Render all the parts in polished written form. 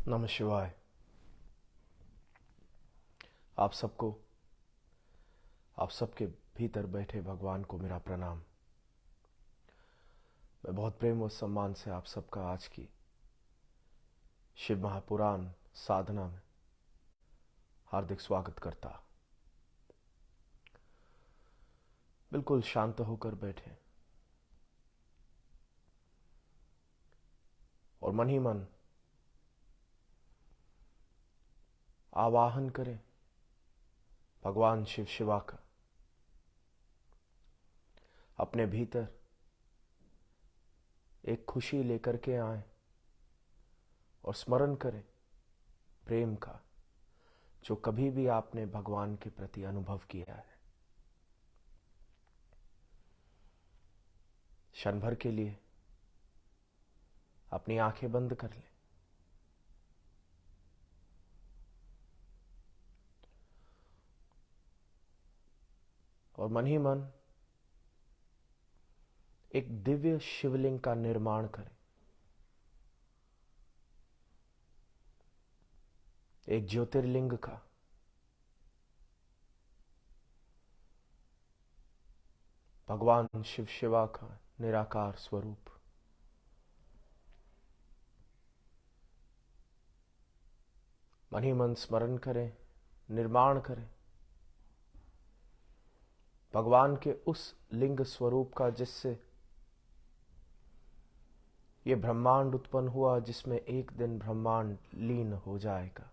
नमः शिवाय। आप सबको, आप सबके भीतर बैठे भगवान को मेरा प्रणाम। मैं बहुत प्रेम और सम्मान से आप सबका आज की शिव महापुराण साधना में हार्दिक स्वागत करता। बिल्कुल शांत होकर बैठे और मन ही मन आवाहन करें भगवान शिव शिवा का। अपने भीतर एक खुशी लेकर के आए और स्मरण करें प्रेम का, जो कभी भी आपने भगवान के प्रति अनुभव किया है। क्षण भर के लिए अपनी आंखें बंद कर लें और मन ही मन एक दिव्य शिवलिंग का निर्माण करें। एक ज्योतिर्लिंग का, भगवान शिव शिवा का निराकार स्वरूप। मन ही मन स्मरण करें, निर्माण करें भगवान के उस लिंग स्वरूप का जिससे ये ब्रह्मांड उत्पन्न हुआ, जिसमें एक दिन ब्रह्मांड लीन हो जाएगा।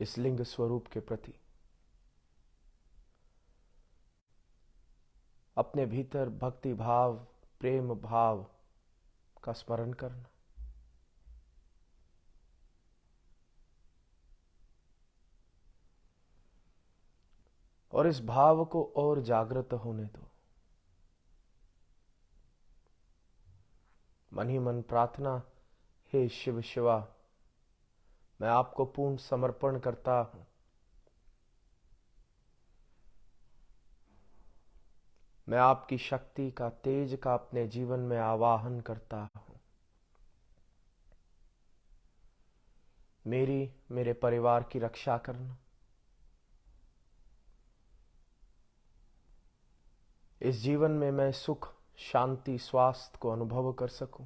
इस लिंग स्वरूप के प्रति अपने भीतर भक्ति भाव, प्रेम भाव का स्मरण करना। और इस भाव को और जागृत होने दो। मन ही मन प्रार्थना, हे शिव शिवा, मैं आपको पूर्ण समर्पण करता हूं। मैं आपकी शक्ति का, तेज का अपने जीवन में आवाहन करता हूं। मेरी, मेरे परिवार की रक्षा करना। इस जीवन में मैं सुख, शांति, स्वास्थ्य को अनुभव कर सकूं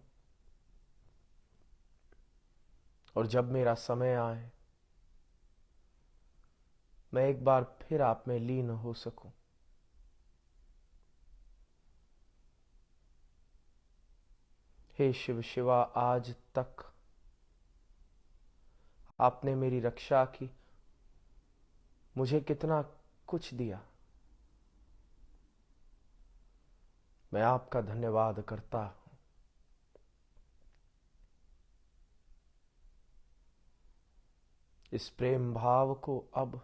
और जब मेरा समय आए मैं एक बार फिर आप में लीन हो सकूं। हे शिव शिवा, आज तक आपने मेरी रक्षा की, मुझे कितना कुछ दिया। मैं आपका धन्यवाद करता हूं। इस प्रेम भाव को अब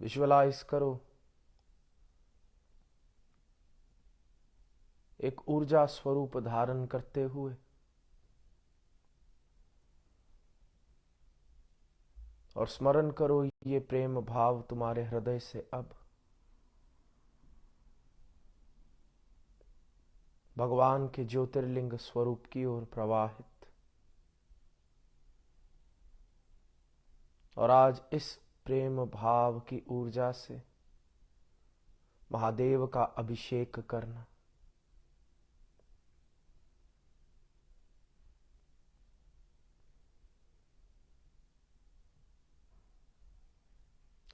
विजुअलाइज करो। एक ऊर्जा स्वरूप धारण करते हुए और स्मरण करो, ये प्रेम भाव तुम्हारे हृदय से अब भगवान के ज्योतिर्लिंग स्वरूप की ओर प्रवाहित। और आज इस प्रेम भाव की ऊर्जा से महादेव का अभिषेक करना।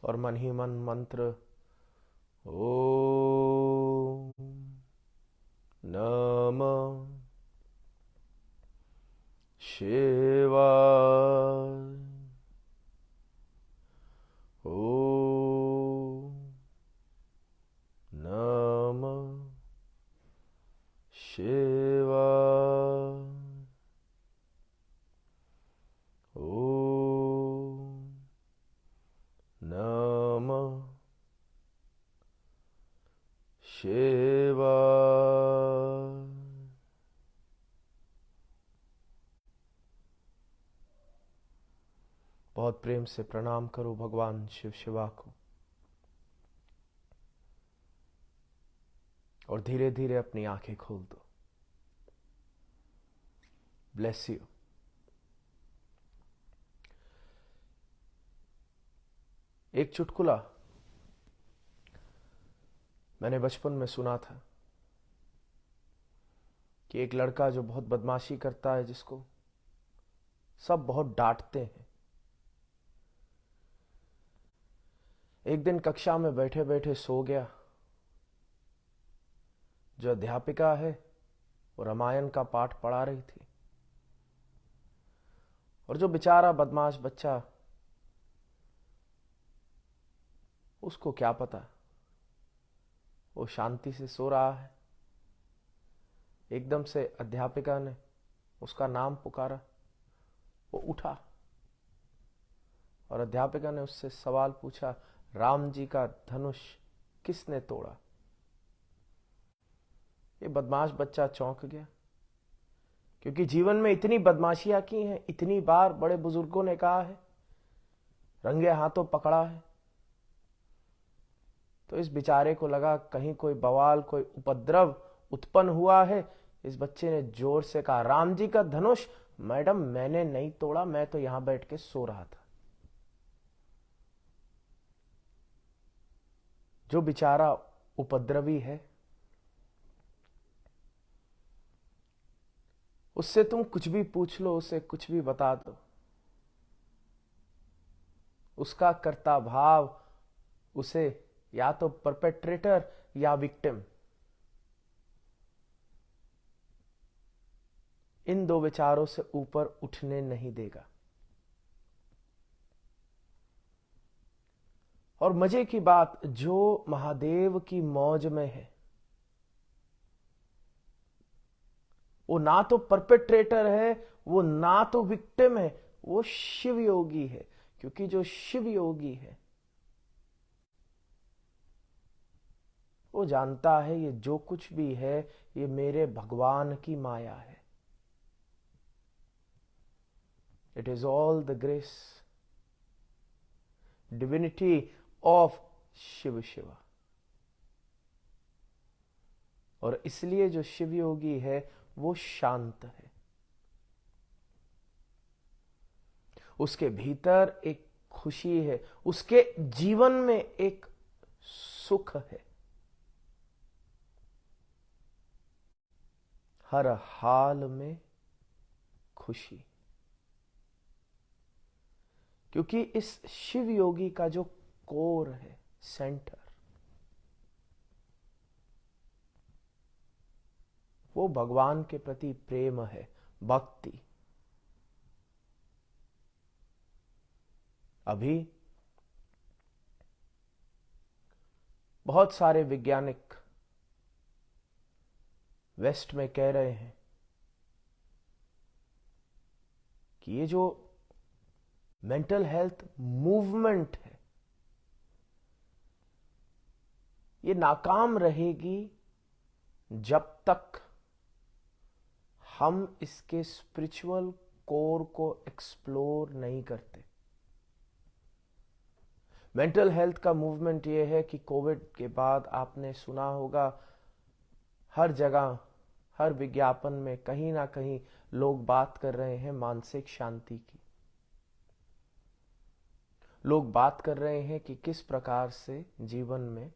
और मन ही मन मंत्र ओम नमः शिवाय, ओम नमः शिवाय, ओम नमः शिवाय। बहुत प्रेम से प्रणाम करो भगवान शिव शिवा को। और धीरे धीरे अपनी आंखें खोल दो। Bless you. एक चुटकुला मैंने बचपन में सुना था कि एक लड़का जो बहुत बदमाशी करता है, जिसको सब बहुत डांटते हैं, एक दिन कक्षा में बैठे बैठे सो गया। जो अध्यापिका है वो रामायण का पाठ पढ़ा रही थी, और जो बेचारा बदमाश बच्चा, उसको क्या पता, वो शांति से सो रहा है। एकदम से अध्यापिका ने उसका नाम पुकारा। वो उठा और अध्यापिका ने उससे सवाल पूछा, राम जी का धनुष किसने तोड़ा? ये बदमाश बच्चा चौंक गया, क्योंकि जीवन में इतनी बदमाशियां की हैं, इतनी बार बड़े बुजुर्गों ने कहा है, रंगे हाथों पकड़ा है। तो इस बेचारे को लगा कहीं कोई बवाल, कोई उपद्रव उत्पन्न हुआ है। इस बच्चे ने जोर से कहा, राम जी का धनुष मैडम मैंने नहीं तोड़ा, मैं तो यहां बैठ के सो रहा था। जो बेचारा उपद्रवी है, उससे तुम कुछ भी पूछ लो, उसे कुछ भी बता दो, उसका कर्ता भाव उसे या तो परपेट्रेटर या विक्टिम, इन दो विचारों से ऊपर उठने नहीं देगा। और मजे की बात, जो महादेव की मौज में है, वो ना तो परपेट्रेटर है, वो ना तो विक्टिम है, वो शिव योगी है। क्योंकि जो शिव योगी है वो जानता है ये जो कुछ भी है, ये मेरे भगवान की माया है। It is all the grace, divinity of Shiv Shiva. और इसलिए जो शिव योगी है वो शांत है। उसके भीतर एक खुशी है, उसके जीवन में एक सुख है। हर हाल में खुशी, क्योंकि इस शिव योगी का जो कोर है, सेंटर, वो भगवान के प्रति प्रेम है, भक्ति। अभी बहुत सारे वैज्ञानिक वेस्ट में कह रहे हैं कि ये जो मेंटल हेल्थ मूवमेंट है, ये नाकाम रहेगी जब तक हम इसके स्पिरिचुअल कोर को एक्सप्लोर नहीं करते। मेंटल हेल्थ का मूवमेंट ये है कि कोविड के बाद आपने सुना होगा, हर जगह, हर विज्ञापन में कहीं ना कहीं लोग बात कर रहे हैं मानसिक शांति की। लोग बात कर रहे हैं कि किस प्रकार से जीवन में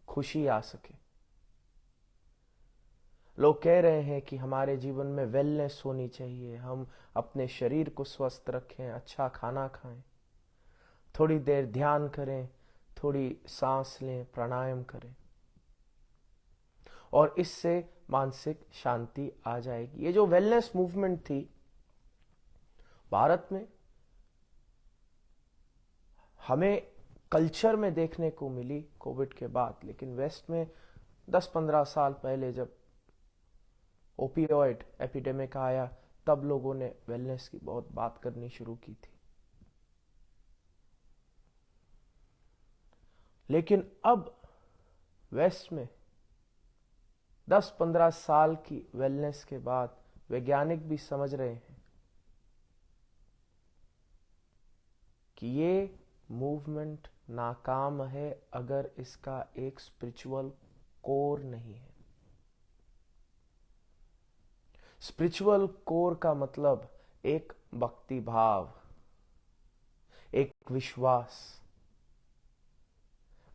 खुशी आ सके। लोग कह रहे हैं कि हमारे जीवन में वेलनेस होनी चाहिए, हम अपने शरीर को स्वस्थ रखें, अच्छा खाना खाएं, थोड़ी देर ध्यान करें, थोड़ी सांस लें, प्राणायाम करें, और इससे मानसिक शांति आ जाएगी। ये जो वेलनेस मूवमेंट थी भारत में, हमें कल्चर में देखने को मिली कोविड के बाद, लेकिन वेस्ट में 10-15 साल पहले जब ओपियोइड एपिडेमिक आया, तब लोगों ने वेलनेस की बहुत बात करनी शुरू की थी। लेकिन अब वेस्ट में 10-15 साल की वेलनेस के बाद वैज्ञानिक भी समझ रहे हैं कि ये मूवमेंट नाकाम है अगर इसका एक स्पिरिचुअल कोर नहीं है। स्पिरिचुअल कोर का मतलब एक भक्ति भाव, एक विश्वास,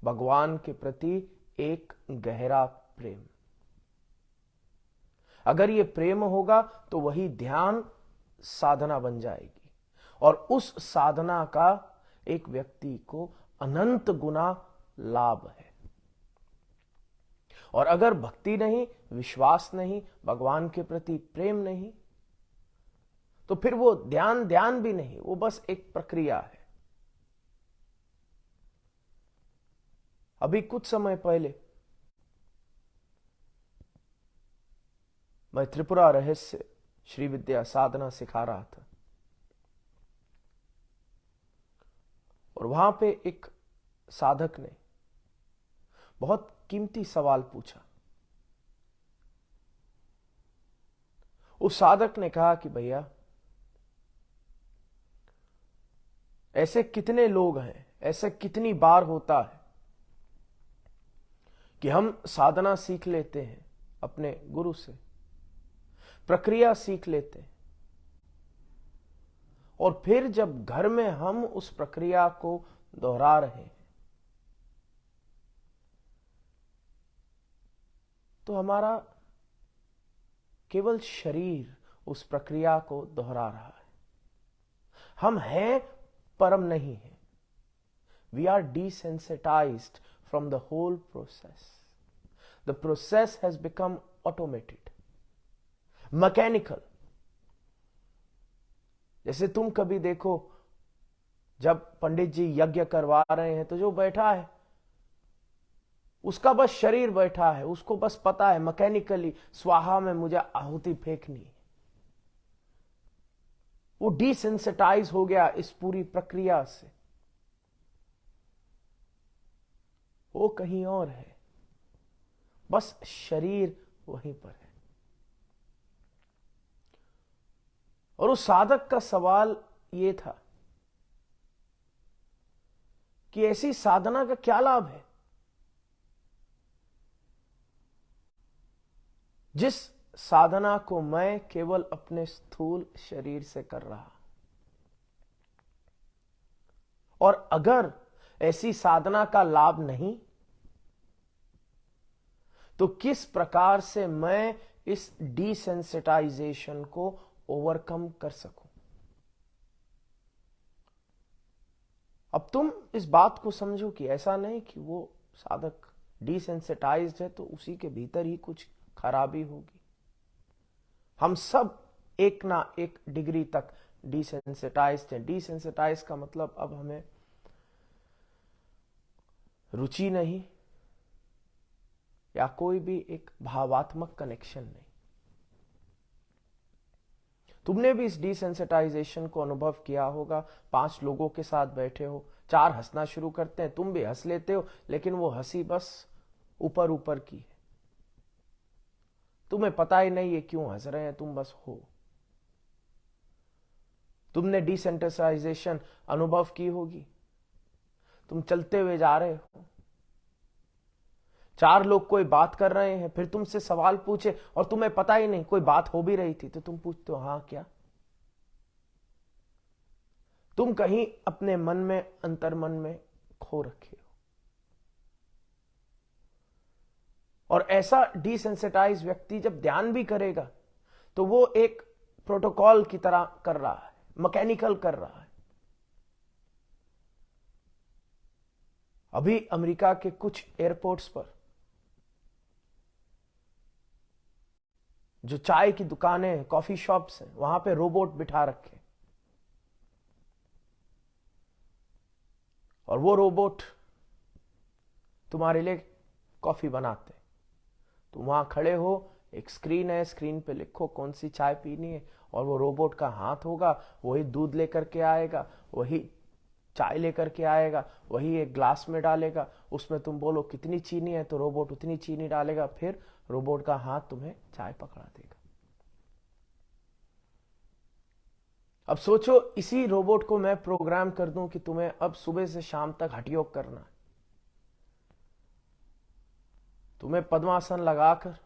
भगवान के प्रति एक गहरा प्रेम। अगर ये प्रेम होगा तो वही ध्यान साधना बन जाएगी और उस साधना का एक व्यक्ति को अनंत गुना लाभ है। और अगर भक्ति नहीं, विश्वास नहीं, भगवान के प्रति प्रेम नहीं, तो फिर वो ध्यान भी नहीं, वो बस एक प्रक्रिया है। अभी कुछ समय पहले मैं त्रिपुरा रहस्य श्री विद्या साधना सिखा रहा था और वहां पे एक साधक ने बहुत कीमती सवाल पूछा। उस साधक ने कहा कि भैया, ऐसे कितने लोग हैं, ऐसे कितनी बार होता है कि हम साधना सीख लेते हैं अपने गुरु से, प्रक्रिया सीख लेते हैं, और फिर जब घर में हम उस प्रक्रिया को दोहरा रहे हैं तो हमारा केवल शरीर उस प्रक्रिया को दोहरा रहा है। हम हैं परम नहीं है। We are desensitized from the whole process. The process has become automated, mechanical. जैसे तुम कभी देखो, जब पंडित जी यज्ञ करवा रहे हैं तो जो बैठा है उसका बस शरीर बैठा है, उसको बस पता है मैकेनिकली स्वाहा में मुझे आहुति फेंकनी है। वो डिसेंसिटाइज हो गया इस पूरी प्रक्रिया से, वो कहीं और है, बस शरीर वहीं पर है। और उस साधक का सवाल ये था कि ऐसी साधना का क्या लाभ है जिस साधना को मैं केवल अपने स्थूल शरीर से कर रहा। और अगर ऐसी साधना का लाभ नहीं, तो किस प्रकार से मैं इस डिसेंसिटाइजेशन को ओवरकम कर सकूं। अब तुम इस बात को समझो कि ऐसा नहीं कि वो साधक डिसेंसिटाइज्ड है तो उसी के भीतर ही कुछ खराबी होगी। हम सब एक ना एक डिग्री तक डिसेंसिटाइज्ड हैं। डिसेंसिटाइज का मतलब अब हमें रुचि नहीं या कोई भी एक भावात्मक कनेक्शन नहीं। तुमने भी इस डिसेंसिटाइजेशन को अनुभव किया होगा। 5 लोगों के साथ बैठे हो, 4 हंसना शुरू करते हैं, तुम भी हंस लेते हो, लेकिन वो हंसी बस ऊपर ऊपर की है, तुम्हें पता ही नहीं ये क्यों हंस रहे हैं, तुम बस हो। तुमने डिसेंसिटाइजेशन अनुभव की होगी। तुम चलते हुए जा रहे हो, 4 लोग कोई बात कर रहे हैं, फिर तुमसे सवाल पूछे और तुम्हें पता ही नहीं कोई बात हो भी रही थी, तो तुम पूछते हो हाँ क्या। तुम कहीं अपने मन में, अंतर्मन में खो रखे हो। और ऐसा डिसेंसिटाइज व्यक्ति जब ध्यान भी करेगा तो वो एक प्रोटोकॉल की तरह कर रहा है, मैकेनिकल कर रहा है। अभी अमेरिका के कुछ एयरपोर्ट्स पर जो चाय की दुकानें, कॉफी शॉप्स हैं, वहां पे रोबोट बिठा रखे और वो रोबोट तुम्हारे लिए कॉफी बनाते। तुम वहां खड़े हो, एक स्क्रीन है, स्क्रीन पे लिखो कौन सी चाय पीनी है और वो रोबोट का हाथ होगा, वही दूध लेकर के आएगा, वही चाय लेकर के आएगा, वही एक ग्लास में डालेगा, उसमें तुम बोलो कितनी चीनी है तो रोबोट उतनी चीनी डालेगा, फिर रोबोट का हाथ तुम्हें चाय पकड़ा देगा। अब सोचो इसी रोबोट को मैं प्रोग्राम कर दूं कि तुम्हें अब सुबह से शाम तक हठ योग करना है, तुम्हें पद्मासन लगाकर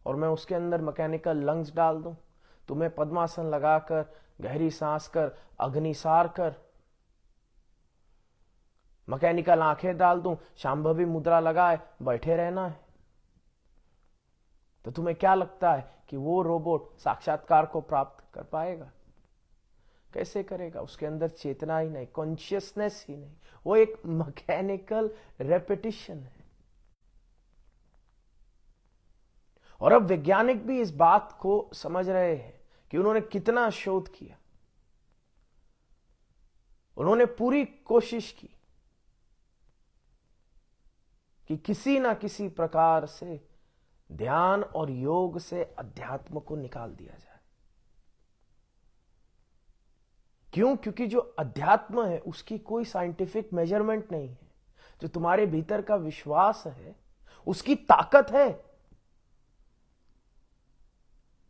और मैं उसके अंदर मैकेनिकल लंग्स डाल दूं, तुम्हें पद्मासन लगाकर गहरी सांस कर, अग्निसार कर, मैकेनिकल आंखें डाल दूं, शांभवी मुद्रा लगाए बैठे रहना है, तो तुम्हें क्या लगता है कि वो रोबोट साक्षात्कार को प्राप्त कर पाएगा? कैसे करेगा? उसके अंदर चेतना ही नहीं, कॉन्शियसनेस ही नहीं, वो एक मैकेनिकल रेपिटिशन है। और अब वैज्ञानिक भी इस बात को समझ रहे हैं कि उन्होंने कितना शोध किया, उन्होंने पूरी कोशिश की कि किसी ना किसी प्रकार से ध्यान और योग से अध्यात्म को निकाल दिया जाए। क्यों? क्योंकि जो अध्यात्म है उसकी कोई साइंटिफिक मेजरमेंट नहीं है। जो तुम्हारे भीतर का विश्वास है उसकी ताकत है,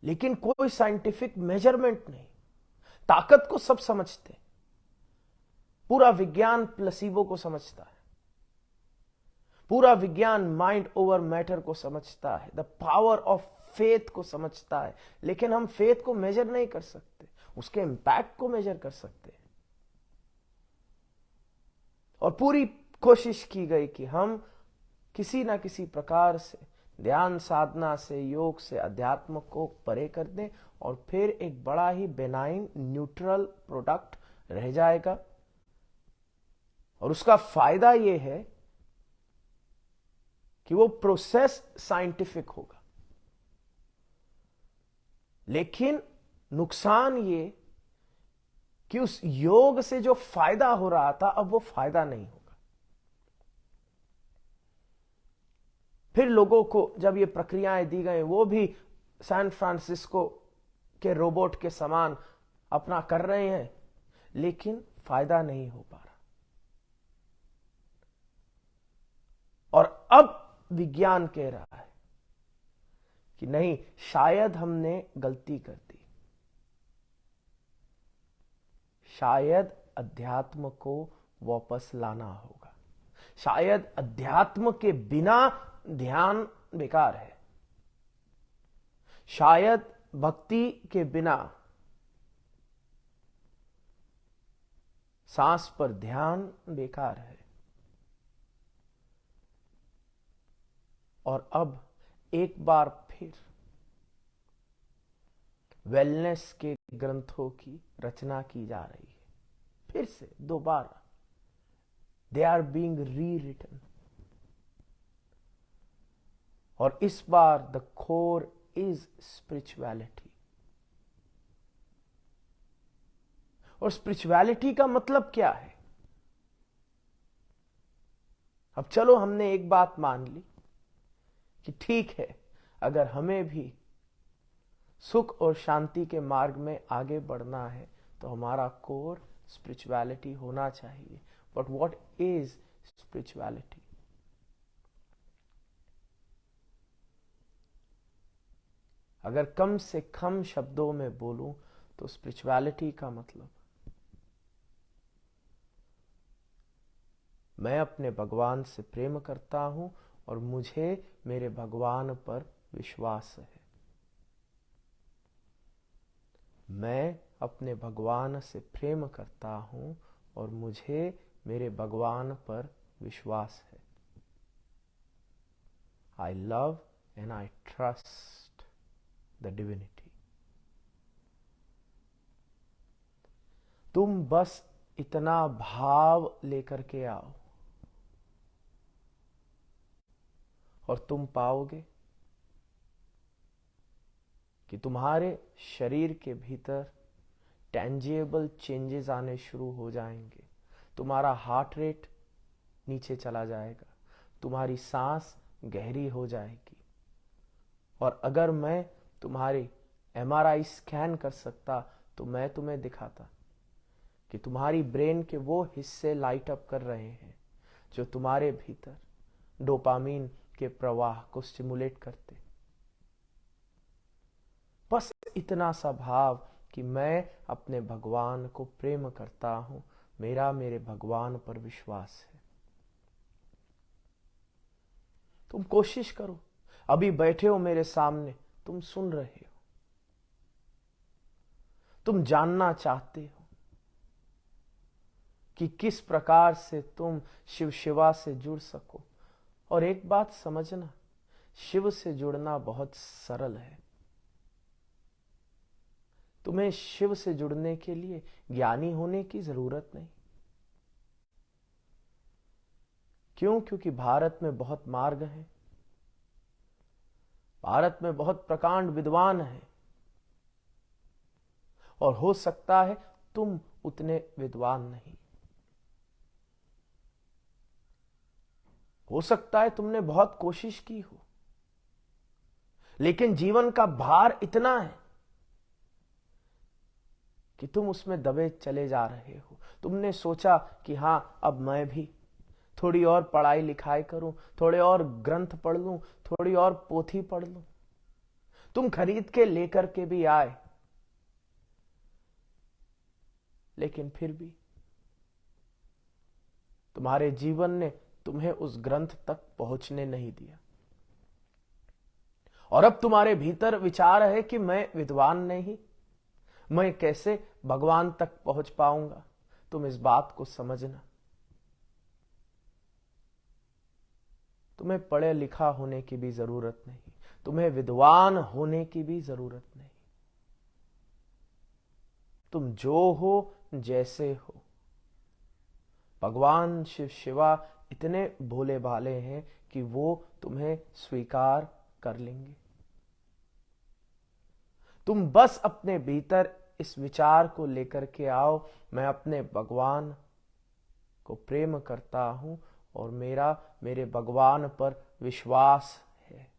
लेकिन कोई साइंटिफिक मेजरमेंट नहीं। ताकत को सब समझते हैं, पूरा विज्ञान प्लेसिबो को समझता है, पूरा विज्ञान माइंड ओवर मैटर को समझता है, द पावर ऑफ फेथ को समझता है, लेकिन हम फेथ को मेजर नहीं कर सकते, उसके इंपैक्ट को मेजर कर सकते हैं। और पूरी कोशिश की गई कि हम किसी ना किसी प्रकार से ध्यान साधना से, योग से अध्यात्म को परे कर दें और फिर एक बड़ा ही बेनाइन न्यूट्रल प्रोडक्ट रह जाएगा। और उसका फायदा यह है कि वो प्रोसेस साइंटिफिक होगा, लेकिन नुकसान ये कि उस योग से जो फायदा हो रहा था अब वो फायदा नहीं होगा। फिर लोगों को जब ये प्रक्रियाएं दी गई, वो भी सैन फ्रांसिस्को के रोबोट के समान अपना कर रहे हैं, लेकिन फायदा नहीं हो पा रहा। और अब विज्ञान कह रहा है कि नहीं, शायद हमने गलती कर दी, शायद अध्यात्म को वापस लाना होगा, शायद अध्यात्म के बिना ध्यान बेकार है, शायद भक्ति के बिना सांस पर ध्यान बेकार है। और अब एक बार फिर वेलनेस के ग्रंथों की रचना की जा रही है, फिर से दोबारा दे आर बीइंग री रिटन। और इस बार द कोर इज स्पिरिचुअलिटी। और स्पिरिचुअलिटी का मतलब क्या है? अब चलो, हमने एक बात मान ली कि ठीक है, अगर हमें भी सुख और शांति के मार्ग में आगे बढ़ना है तो हमारा कोर स्पिरिचुअलिटी होना चाहिए। But what is spirituality? अगर कम से कम शब्दों में बोलूं तो स्पिरिचुअलिटी का मतलब, मैं अपने भगवान से प्रेम करता हूं और मुझे मेरे भगवान पर विश्वास है। मैं अपने भगवान से प्रेम करता हूं और मुझे मेरे भगवान पर विश्वास है। I love and I trust the divinity. तुम बस इतना भाव लेकर के आओ और तुम पाओगे कि तुम्हारे शरीर के भीतर टेंजिबल चेंजेस आने शुरू हो जाएंगे। तुम्हारा हार्ट रेट नीचे चला जाएगा, तुम्हारी सांस गहरी हो जाएगी। और अगर मैं तुम्हारी MRI स्कैन कर सकता तो मैं तुम्हें दिखाता कि तुम्हारी ब्रेन के वो हिस्से लाइट अप कर रहे हैं जो तुम्हारे भीतर डोपामीन के प्रवाह को स्टिमुलेट करते। बस इतना सा भाव कि मैं अपने भगवान को प्रेम करता हूं, मेरा मेरे भगवान पर विश्वास है। तुम कोशिश करो अभी बैठे हो मेरे सामने, तुम सुन रहे हो, तुम जानना चाहते हो कि किस प्रकार से तुम शिव शिवा से जुड़ सको। और एक बात समझना, शिव से जुड़ना बहुत सरल है। तुम्हें शिव से जुड़ने के लिए ज्ञानी होने की जरूरत नहीं। क्यों? क्योंकि भारत में बहुत मार्ग हैं, भारत में बहुत प्रकांड विद्वान हैं, और हो सकता है तुम उतने विद्वान नहीं। हो सकता है तुमने बहुत कोशिश की हो, लेकिन जीवन का भार इतना है कि तुम उसमें दबे चले जा रहे हो। तुमने सोचा कि हां, अब मैं भी थोड़ी और पढ़ाई लिखाई करूं, थोड़े और ग्रंथ पढ़ लूं, थोड़ी और पोथी पढ़ लूं। तुम खरीद के लेकर के भी आए, लेकिन फिर भी तुम्हारे जीवन ने तुम्हें उस ग्रंथ तक पहुंचने नहीं दिया। और अब तुम्हारे भीतर विचार है कि मैं विद्वान नहीं, मैं कैसे भगवान तक पहुंच पाऊंगा। तुम इस बात को समझना, तुम्हें पढ़े लिखा होने की भी जरूरत नहीं, तुम्हें विद्वान होने की भी जरूरत नहीं। तुम जो हो, जैसे हो, भगवान शिव शिवा इतने भोले भाले हैं कि वो तुम्हें स्वीकार कर लेंगे। तुम बस अपने भीतर इस विचार को लेकर के आओ, मैं अपने भगवान को प्रेम करता हूं और मेरा मेरे भगवान पर विश्वास है।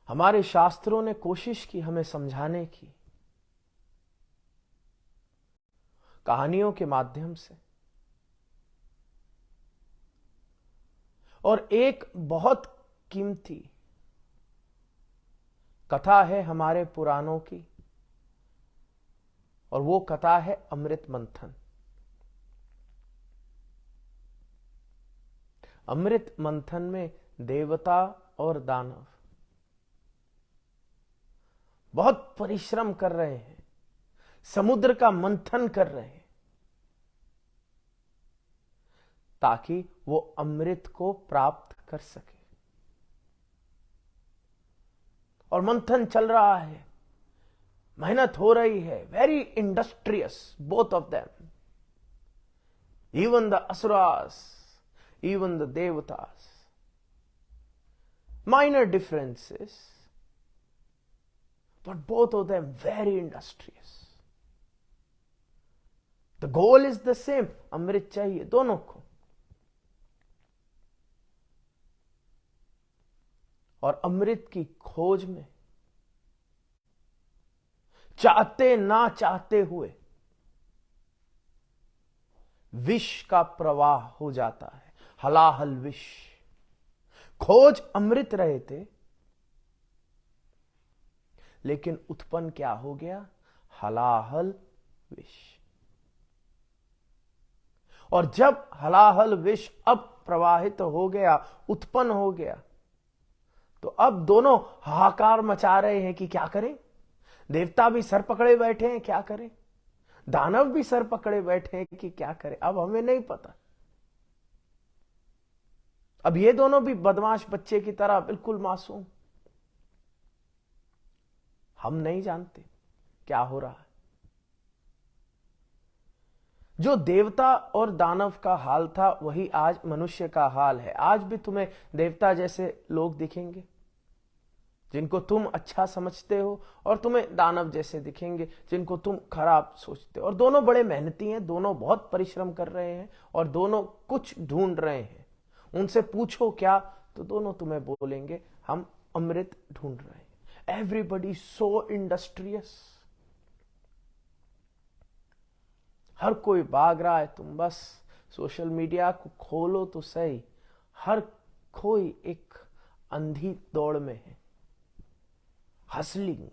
हमारे शास्त्रों ने कोशिश की हमें समझाने की, कहानियों के माध्यम से। और एक बहुत कीमती कथा है हमारे पुराणों की, और वो कथा है अमृत मंथन। अमृत मंथन में देवता और दानव बहुत परिश्रम कर रहे हैं, समुद्र का मंथन कर रहे हैं, ताकि वो अमृत को प्राप्त कर सके। और मंथन चल रहा है, मेहनत हो रही है, very industrious both of them, even the asuras, even the देवतास। Minor differences, but both of them very industrious. The goal is the same, अमृत चाहिए दोनों को। और अमृत की खोज में चाहते ना चाहते हुए विष का प्रवाह हो जाता है, हलाहल विष। खोज अमृत रहे थे, लेकिन उत्पन्न क्या हो गया? हलाहल विष। और जब हलाहल विष अब प्रवाहित हो गया, उत्पन्न हो गया, तो अब दोनों हाहाकार मचा रहे हैं कि क्या करें। देवता भी सर पकड़े बैठे हैं, क्या करें। दानव भी सर पकड़े बैठे हैं कि क्या करें, अब हमें नहीं पता। अब ये दोनों भी बदमाश बच्चे की तरह बिल्कुल मासूम, हम नहीं जानते क्या हो रहा है। जो देवता और दानव का हाल था, वही आज मनुष्य का हाल है। आज भी तुम्हें देवता जैसे लोग दिखेंगे जिनको तुम अच्छा समझते हो, और तुम्हें दानव जैसे दिखेंगे जिनको तुम खराब सोचते हो। और दोनों बड़े मेहनती हैं, दोनों बहुत परिश्रम कर रहे हैं, और दोनों कुछ ढूंढ रहे हैं। उनसे पूछो क्या, तो दोनों तुम्हें बोलेंगे हम अमृत ढूंढ रहे हैं। Everybody so industrious, हर कोई भाग रहा है। तुम बस सोशल मीडिया को खोलो तो सही, हर कोई एक अंधी दौड़ में है, हसलिंग।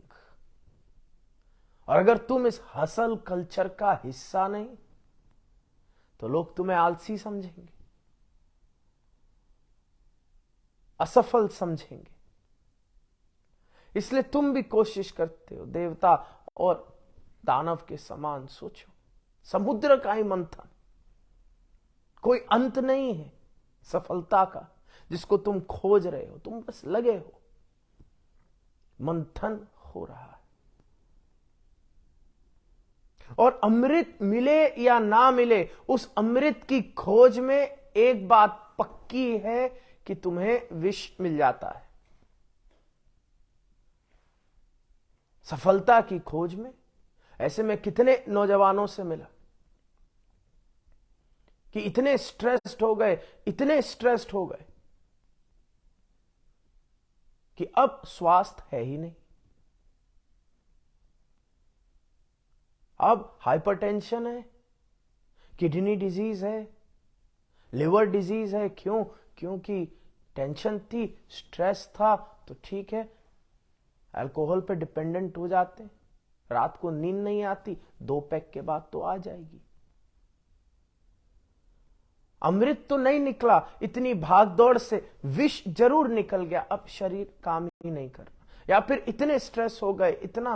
और अगर तुम इस हसल कल्चर का हिस्सा नहीं, तो लोग तुम्हें आलसी समझेंगे। असफल समझेंगे। इसलिए तुम भी कोशिश करते हो देवता और दानव के समान सोचो। समुद्र का ही मंथन, कोई अंत नहीं है सफलता का जिसको तुम खोज रहे हो, तुम बस लगे हो, मंथन हो रहा है। और अमृत मिले या ना मिले, उस अमृत की खोज में एक बात पक्की है कि तुम्हें विष मिल जाता है। सफलता की खोज में ऐसे में कितने नौजवानों से मिला कि इतने स्ट्रेस्ड हो गए, इतने स्ट्रेस्ड हो गए कि अब स्वास्थ्य है ही नहीं। अब हाइपरटेंशन है, किडनी डिजीज है, लिवर डिजीज है। क्यों? क्योंकि टेंशन थी, स्ट्रेस था, तो ठीक है अल्कोहल पे डिपेंडेंट हो जाते हैं, रात को नींद नहीं आती, 2 पैक के बाद तो आ जाएगी। अमृत तो नहीं निकला, इतनी भाग दौड़ से विष जरूर निकल गया, अब शरीर काम ही नहीं कर रहा, या फिर इतने स्ट्रेस हो गए, इतना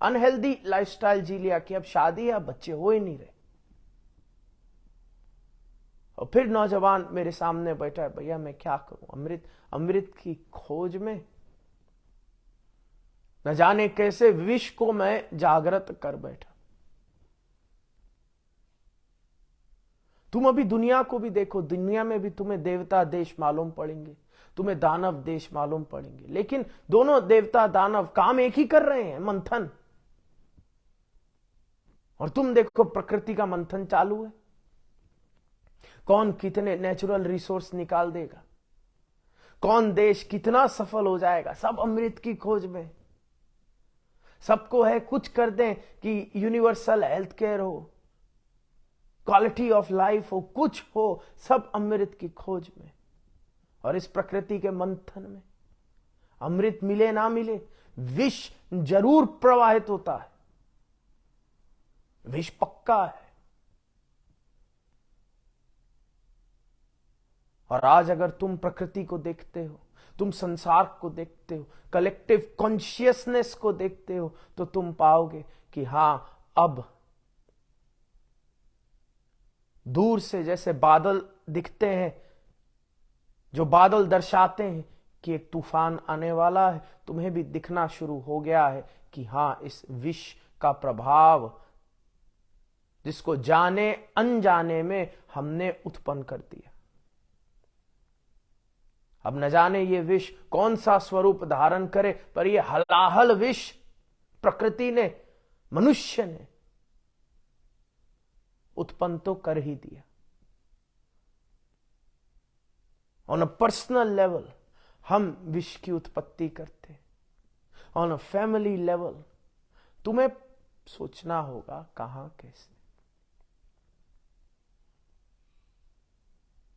अनहेल्दी लाइफस्टाइल जी लिया कि अब शादी या बच्चे हो ही नहीं रहे। और फिर नौजवान मेरे सामने बैठा है, भैया मैं क्या करूं, अमृत की खोज में न जाने कैसे विष को मैं जागृत कर बैठा। तुम अभी दुनिया को भी देखो, दुनिया में भी तुम्हें देवता देश मालूम पड़ेंगे, तुम्हें दानव देश मालूम पड़ेंगे, लेकिन दोनों देवता दानव काम एक ही कर रहे हैं, मंथन। और तुम देखो प्रकृति का मंथन चालू है, कौन कितने नेचुरल रिसोर्स निकाल देगा, कौन देश कितना सफल हो जाएगा, सब अमृत की खोज में। सबको है कुछ कर दें कि यूनिवर्सल हेल्थ केयर हो, क्वालिटी ऑफ लाइफ हो, कुछ हो, सब अमृत की खोज में। और इस प्रकृति के मंथन में अमृत मिले ना मिले, विष जरूर प्रवाहित होता है, विष पक्का है। और आज अगर तुम प्रकृति को देखते हो, तुम संसार को देखते हो, कलेक्टिव कॉन्शियसनेस को देखते हो, तो तुम पाओगे कि हां, अब दूर से जैसे बादल दिखते हैं, जो बादल दर्शाते हैं कि एक तूफान आने वाला है, तुम्हें भी दिखना शुरू हो गया है कि हां, इस विष का प्रभाव जिसको जाने अनजाने में हमने उत्पन्न कर दिया। अब न जाने ये विष कौन सा स्वरूप धारण करे, पर ये हलाहल विष प्रकृति ने, मनुष्य ने उत्पन्न तो कर ही दिया। ऑन अ पर्सनल लेवल हम विष की उत्पत्ति करते, ऑन अ फैमिली लेवल तुम्हें सोचना होगा कहां कैसे।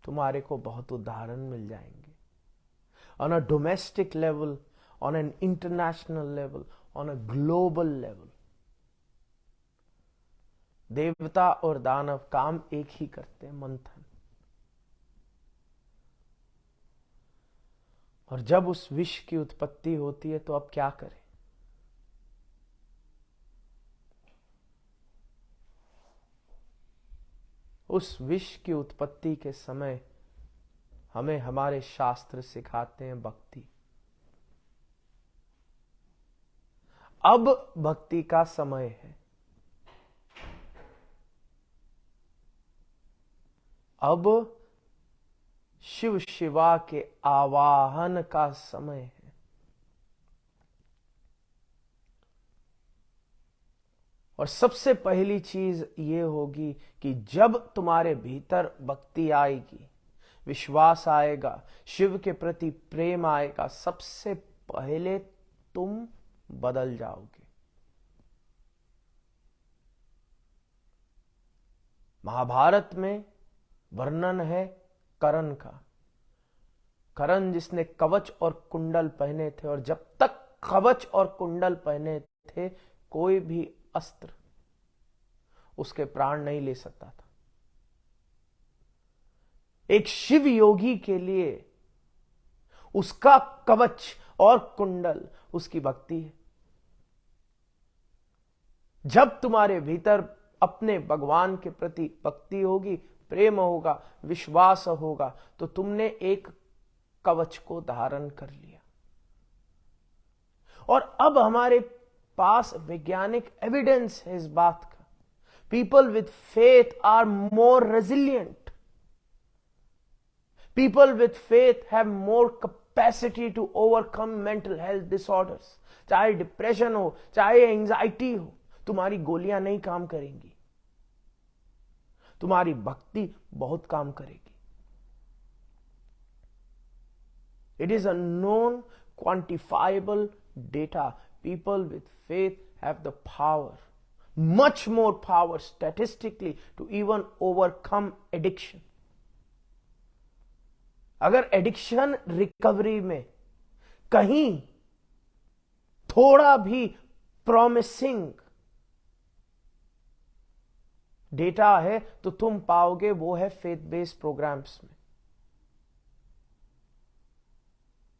तुम्हारे को बहुत उदाहरण मिल जाएंगे, on a domestic level, on an international level, on a global level. देवता और दानव काम एक ही करते हैं, मंथन। और जब उस विष की उत्पत्ति होती है तो अब क्या करें? उस विष की उत्पत्ति के समय हमें हमारे शास्त्र सिखाते हैं भक्ति। अब भक्ति का समय है, अब शिव शिवा के आवाहन का समय है। और सबसे पहली चीज ये होगी कि जब तुम्हारे भीतर भक्ति आएगी, विश्वास आएगा, शिव के प्रति प्रेम आएगा, सबसे पहले तुम बदल जाओगे। महाभारत में वर्णन है कर्ण का, कर्ण जिसने कवच और कुंडल पहने थे, और जब तक कवच और कुंडल पहने थे कोई भी अस्त्र उसके प्राण नहीं ले सकता था। एक शिव योगी के लिए उसका कवच और कुंडल उसकी भक्ति है। जब तुम्हारे भीतर अपने भगवान के प्रति भक्ति होगी, प्रेम होगा, विश्वास होगा, तो तुमने एक कवच को धारण कर लिया। और अब हमारे पास वैज्ञानिक एविडेंस है इस बात का। People with faith are more resilient. People with faith have more capacity to overcome mental health disorders. चाहे डिप्रेशन हो, चाहे एंजाइटी हो, तुम्हारी गोलियां नहीं काम करेंगी, तुम्हारी भक्ति बहुत काम करेगी। It is a known, quantifiable data. People with faith have the power, much more power statistically, to even overcome addiction. अगर एडिक्शन रिकवरी में कहीं थोड़ा भी प्रॉमिसिंग डेटा है तो तुम पाओगे वो है फेथ बेस्ड प्रोग्राम्स में।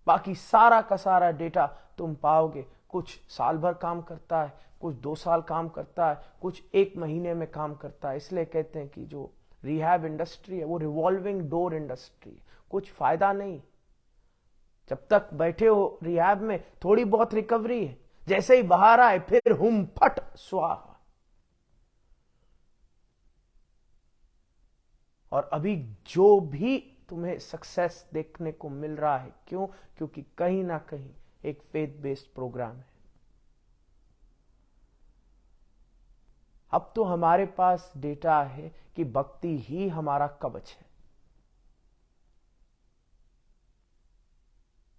बाकी सारा का सारा डेटा तुम पाओगे कुछ साल भर काम करता है, कुछ 2 साल काम करता है, कुछ 1 महीने में काम करता है। इसलिए कहते हैं कि जो रिहैब इंडस्ट्री है वो रिवॉल्विंग डोर इंडस्ट्री है, कुछ फायदा नहीं। जब तक बैठे हो रिहैब में थोड़ी बहुत रिकवरी है, जैसे ही बाहर आए फिर हुम फट स्वाहा। और अभी जो भी तुम्हें सक्सेस देखने को मिल रहा है, क्यों? क्योंकि कहीं ना कहीं एक फेथ बेस्ड प्रोग्राम है। अब तो हमारे पास डेटा है कि भक्ति ही हमारा कवच है,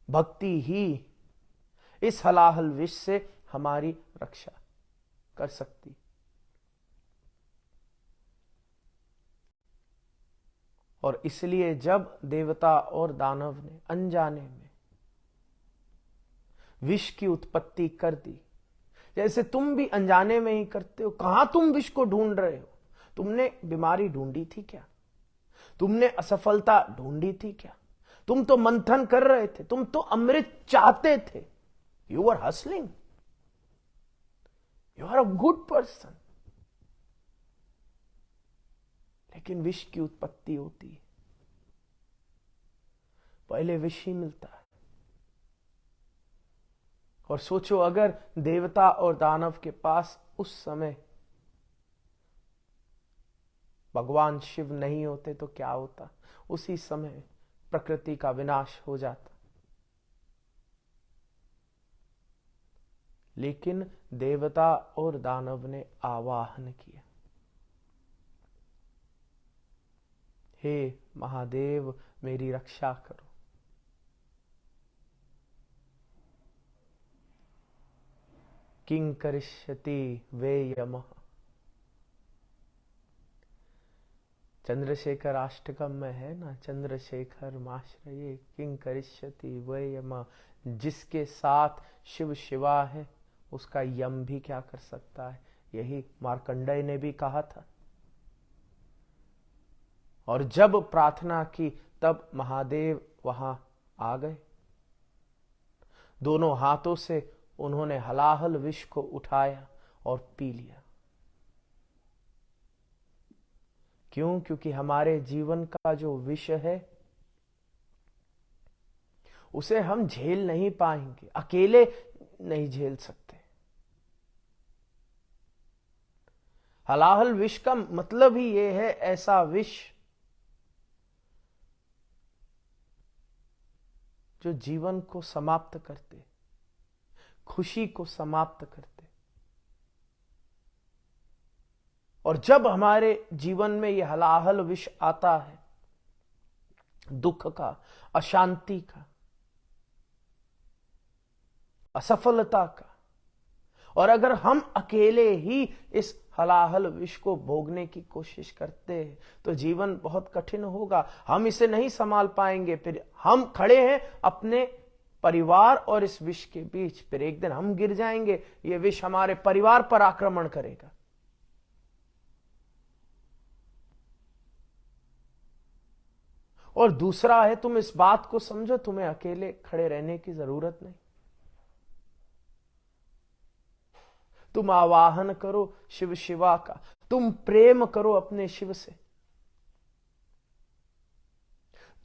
भक्ति ही इस हलाहल विष से हमारी रक्षा कर सकती। और इसलिए जब देवता और दानव ने अनजाने में विष की उत्पत्ति कर दी, जैसे तुम भी अनजाने में ही करते हो, कहां तुम विष को ढूंढ रहे हो? तुमने बीमारी ढूंढी थी क्या? तुमने असफलता ढूंढी थी क्या? तुम तो मंथन कर रहे थे, तुम तो अमृत चाहते थे। You are hustling, you are a good person. लेकिन विष की उत्पत्ति होती है, पहले विष ही मिलता है। और सोचो अगर देवता और दानव के पास उस समय भगवान शिव नहीं होते तो क्या होता? उसी समय प्रकृति का विनाश हो जाता। लेकिन देवता और दानव ने आवाहन किया, हे महादेव मेरी रक्षा करो। किं करिष्यति वे यमः। चंद्रशेखर अष्टकम में है ना, चंद्रशेखर माश्रये किं करिष्यति वे यमः। जिसके साथ शिव शिवा है उसका यम भी क्या कर सकता है? यही मार्कंडेय ने भी कहा था। और जब प्रार्थना की तब महादेव वहां आ गए। दोनों हाथों से उन्होंने हलाहल विष को उठाया और पी लिया। क्यों? क्योंकि हमारे जीवन का जो विष है उसे हम झेल नहीं पाएंगे, अकेले नहीं झेल सकते। हलाहल विष का मतलब ही यह है ऐसा विष जो जीवन को समाप्त करते, खुशी को समाप्त करते। और जब हमारे जीवन में यह हलाहल विष आता है, दुख का, अशांति का, असफलता का, और अगर हम अकेले ही इस हलाहल विष को भोगने की कोशिश करते हैं तो जीवन बहुत कठिन होगा। हम इसे नहीं संभाल पाएंगे। फिर हम खड़े हैं अपने परिवार और इस विष के बीच। फिर एक दिन हम गिर जाएंगे, यह विष हमारे परिवार पर आक्रमण करेगा। और दूसरा है, तुम इस बात को समझो, तुम्हें अकेले खड़े रहने की जरूरत नहीं। तुम आवाहन करो शिव शिवा का, तुम प्रेम करो अपने शिव से,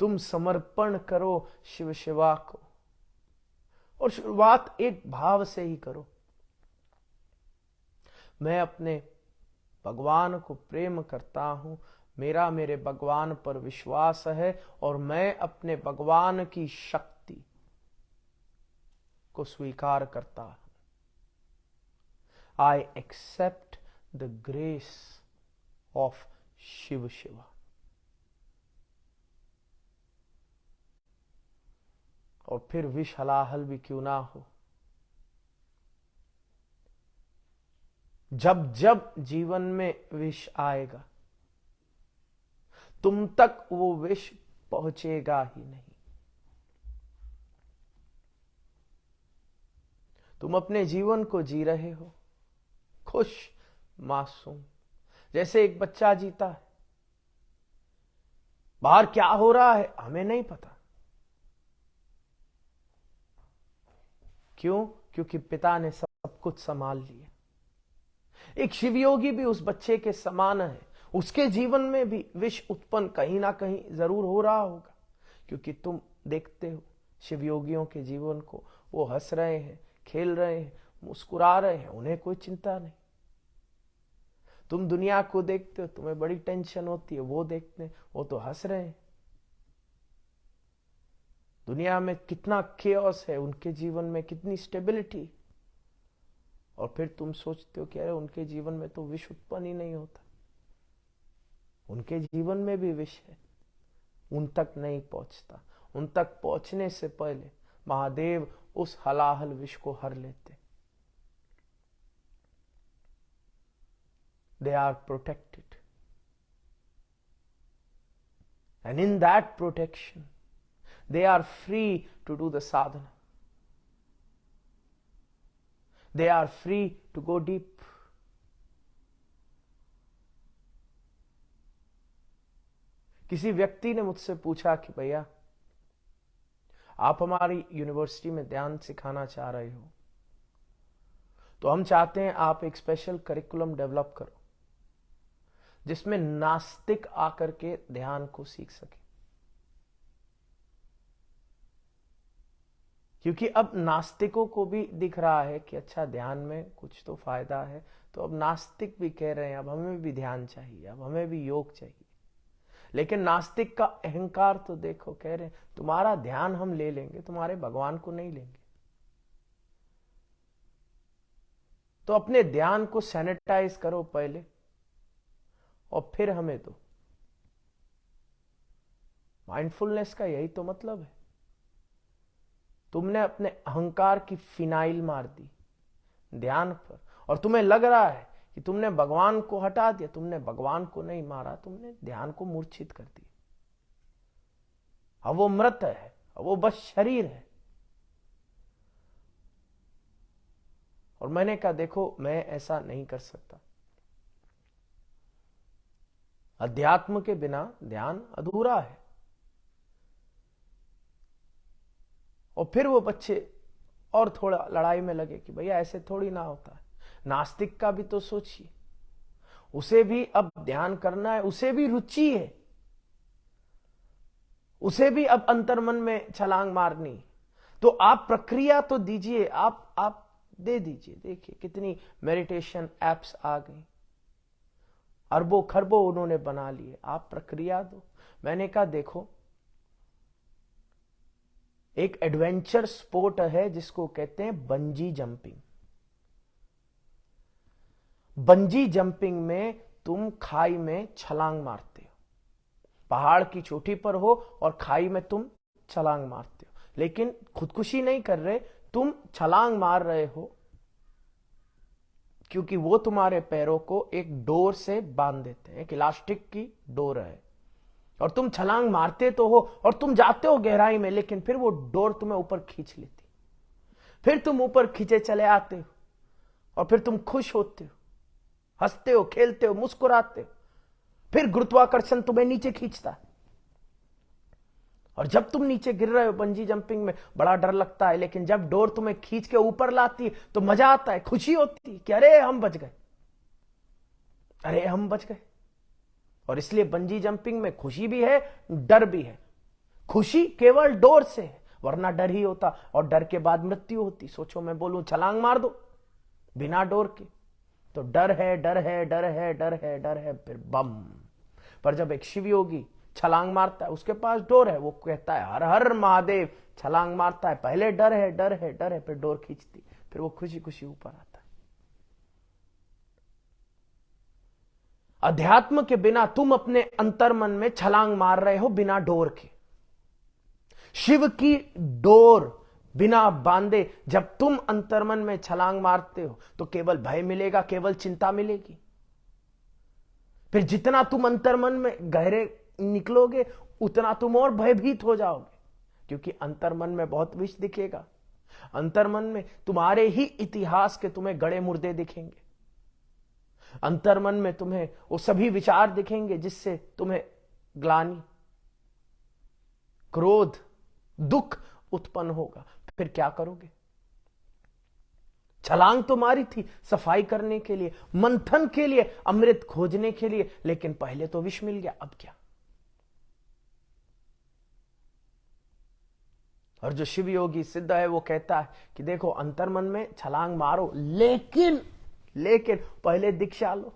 तुम समर्पण करो शिव शिवा को। और शुरुआत एक भाव से ही करो, मैं अपने भगवान को प्रेम करता हूं, मेरा मेरे भगवान पर विश्वास है और मैं अपने भगवान की शक्ति को स्वीकार करता हूं। I accept the grace of Shiv Shiva. और फिर विष हलाहल भी क्यों ना हो, जब जब जीवन में विष आएगा तुम तक वो विष पहुंचेगा ही नहीं। तुम अपने जीवन को जी रहे हो खुश, मासूम, जैसे एक बच्चा जीता है। बाहर क्या हो रहा है हमें नहीं पता, क्यों? क्योंकि पिता ने सब कुछ संभाल लिया। एक शिवयोगी भी उस बच्चे के समान है, उसके जीवन में भी विष उत्पन्न कहीं ना कहीं जरूर हो रहा होगा, क्योंकि तुम देखते हो शिवयोगियों के जीवन को, वो हंस रहे हैं, खेल रहे हैं, मुस्कुरा रहे हैं, उन्हें कोई चिंता नहीं। तुम दुनिया को देखते हो, तुम्हें बड़ी टेंशन होती है, वो देखते हैं, वो तो हंस रहे हैं। दुनिया में कितना केओस है, उनके जीवन में कितनी स्टेबिलिटी, और फिर तुम सोचते हो कि अरे उनके जीवन में तो विष उत्पन्न ही नहीं होता। उनके जीवन में भी विष है, उन तक नहीं पहुंचता। उन तक पहुंचने से पहले महादेव उस हलाहल विष को हर लेते। They are protected, and in that protection they are free to do the sadhana. They are free to go deep. किसी व्यक्ति ने मुझसे पूछा कि भैया आप हमारी यूनिवर्सिटी में ध्यान सिखाना चाह रहे हो, तो हम चाहते हैं आप एक स्पेशल करिकुलम डेवलप करो जिसमें नास्तिक आकर के ध्यान को सीख सके। क्योंकि अब नास्तिकों को भी दिख रहा है कि अच्छा ध्यान में कुछ तो फायदा है, तो अब नास्तिक भी कह रहे हैं अब हमें भी ध्यान चाहिए, अब हमें भी योग चाहिए। लेकिन नास्तिक का अहंकार तो देखो, कह रहे हैं तुम्हारा ध्यान हम ले लेंगे, तुम्हारे भगवान को नहीं लेंगे। तो अपने ध्यान को सैनिटाइज करो पहले और फिर हमें दो। माइंडफुलनेस का यही तो मतलब है। तुमने अपने अहंकार की फिनाइल मार दी ध्यान पर, और तुम्हें लग रहा है कि तुमने भगवान को हटा दिया। तुमने भगवान को नहीं मारा, तुमने ध्यान को मूर्छित कर दिया। अब वो मृत है, अब वो बस शरीर है। और मैंने कहा देखो मैं ऐसा नहीं कर सकता, अध्यात्म के बिना ध्यान अधूरा है। और फिर वो बच्चे और थोड़ा लड़ाई में लगे कि भैया ऐसे थोड़ी ना होता है। नास्तिक का भी तो सोचिए, उसे भी अब ध्यान करना है, उसे भी रुचि है, उसे भी अब अंतर्मन में छलांग मारनी। तो आप प्रक्रिया तो दीजिए, आप दे दीजिए। देखिए कितनी मेडिटेशन एप्स आ गई, अरबों खरबों उन्होंने बना लिए, आप प्रक्रिया दो। मैंने कहा देखो एक एडवेंचर स्पोर्ट है जिसको कहते हैं बंजी जंपिंग। बंजी जंपिंग में तुम खाई में छलांग मारते हो, पहाड़ की चोटी पर हो और खाई में तुम छलांग मारते हो, लेकिन खुदकुशी नहीं कर रहे, तुम छलांग मार रहे हो क्योंकि वो तुम्हारे पैरों को एक डोर से बांध देते हैं, एक इलास्टिक की डोर है, और तुम छलांग मारते तो हो और तुम जाते हो गहराई में, लेकिन फिर वो डोर तुम्हें ऊपर खींच लेती। फिर तुम ऊपर खींचे चले आते हो और फिर तुम खुश होते हो, हंसते हो, खेलते हो, मुस्कुराते हो। फिर गुरुत्वाकर्षण तुम्हें नीचे खींचता है। और जब तुम नीचे गिर रहे हो बंजी जंपिंग में बड़ा डर लगता है, लेकिन जब डोर तुम्हें खींच के ऊपर लाती है तो मजा आता है, खुशी होती है कि अरे हम बच गए, अरे हम बच गए। और इसलिए बंजी जंपिंग में खुशी भी है, डर भी है। खुशी केवल डोर से है, वरना डर ही होता, और डर के बाद मृत्यु होती। सोचो मैं बोलूं छलांग मार दो बिना डोर के, तो डर है, डर है, डर है, डर है, डर है, फिर बम। पर जब एक शिव योगी छलांग मारता है, उसके पास डोर है, वो कहता है हर हर महादेव, छलांग मारता है, पहले डर है, डर है, डर है, फिर डोर खींचती, फिर वो खुशी खुशी ऊपर आता है। अध्यात्म के बिना तुम अपने अंतर्मन में छलांग मार रहे हो बिना डोर के। शिव की डोर बिना बांधे जब तुम अंतर्मन में छलांग मारते हो तो केवल भय मिलेगा, केवल चिंता मिलेगी। फिर जितना तुम अंतर्मन में गहरे निकलोगे उतना तुम और भयभीत हो जाओगे, क्योंकि अंतर्मन में बहुत विष दिखेगा। अंतर्मन में तुम्हारे ही इतिहास के तुम्हें गड़े मुर्दे दिखेंगे। अंतर्मन में तुम्हें वो सभी विचार दिखेंगे जिससे तुम्हें ग्लानि, क्रोध, दुख उत्पन्न होगा। फिर क्या करोगे? छलांग तो मारी थी सफाई करने के लिए, मंथन के लिए, अमृत खोजने के लिए, लेकिन पहले तो विष मिल गया, अब क्या? और जो शिव योगी सिद्ध है वो कहता है कि देखो अंतर्मन में छलांग मारो, लेकिन पहले दीक्षा लो।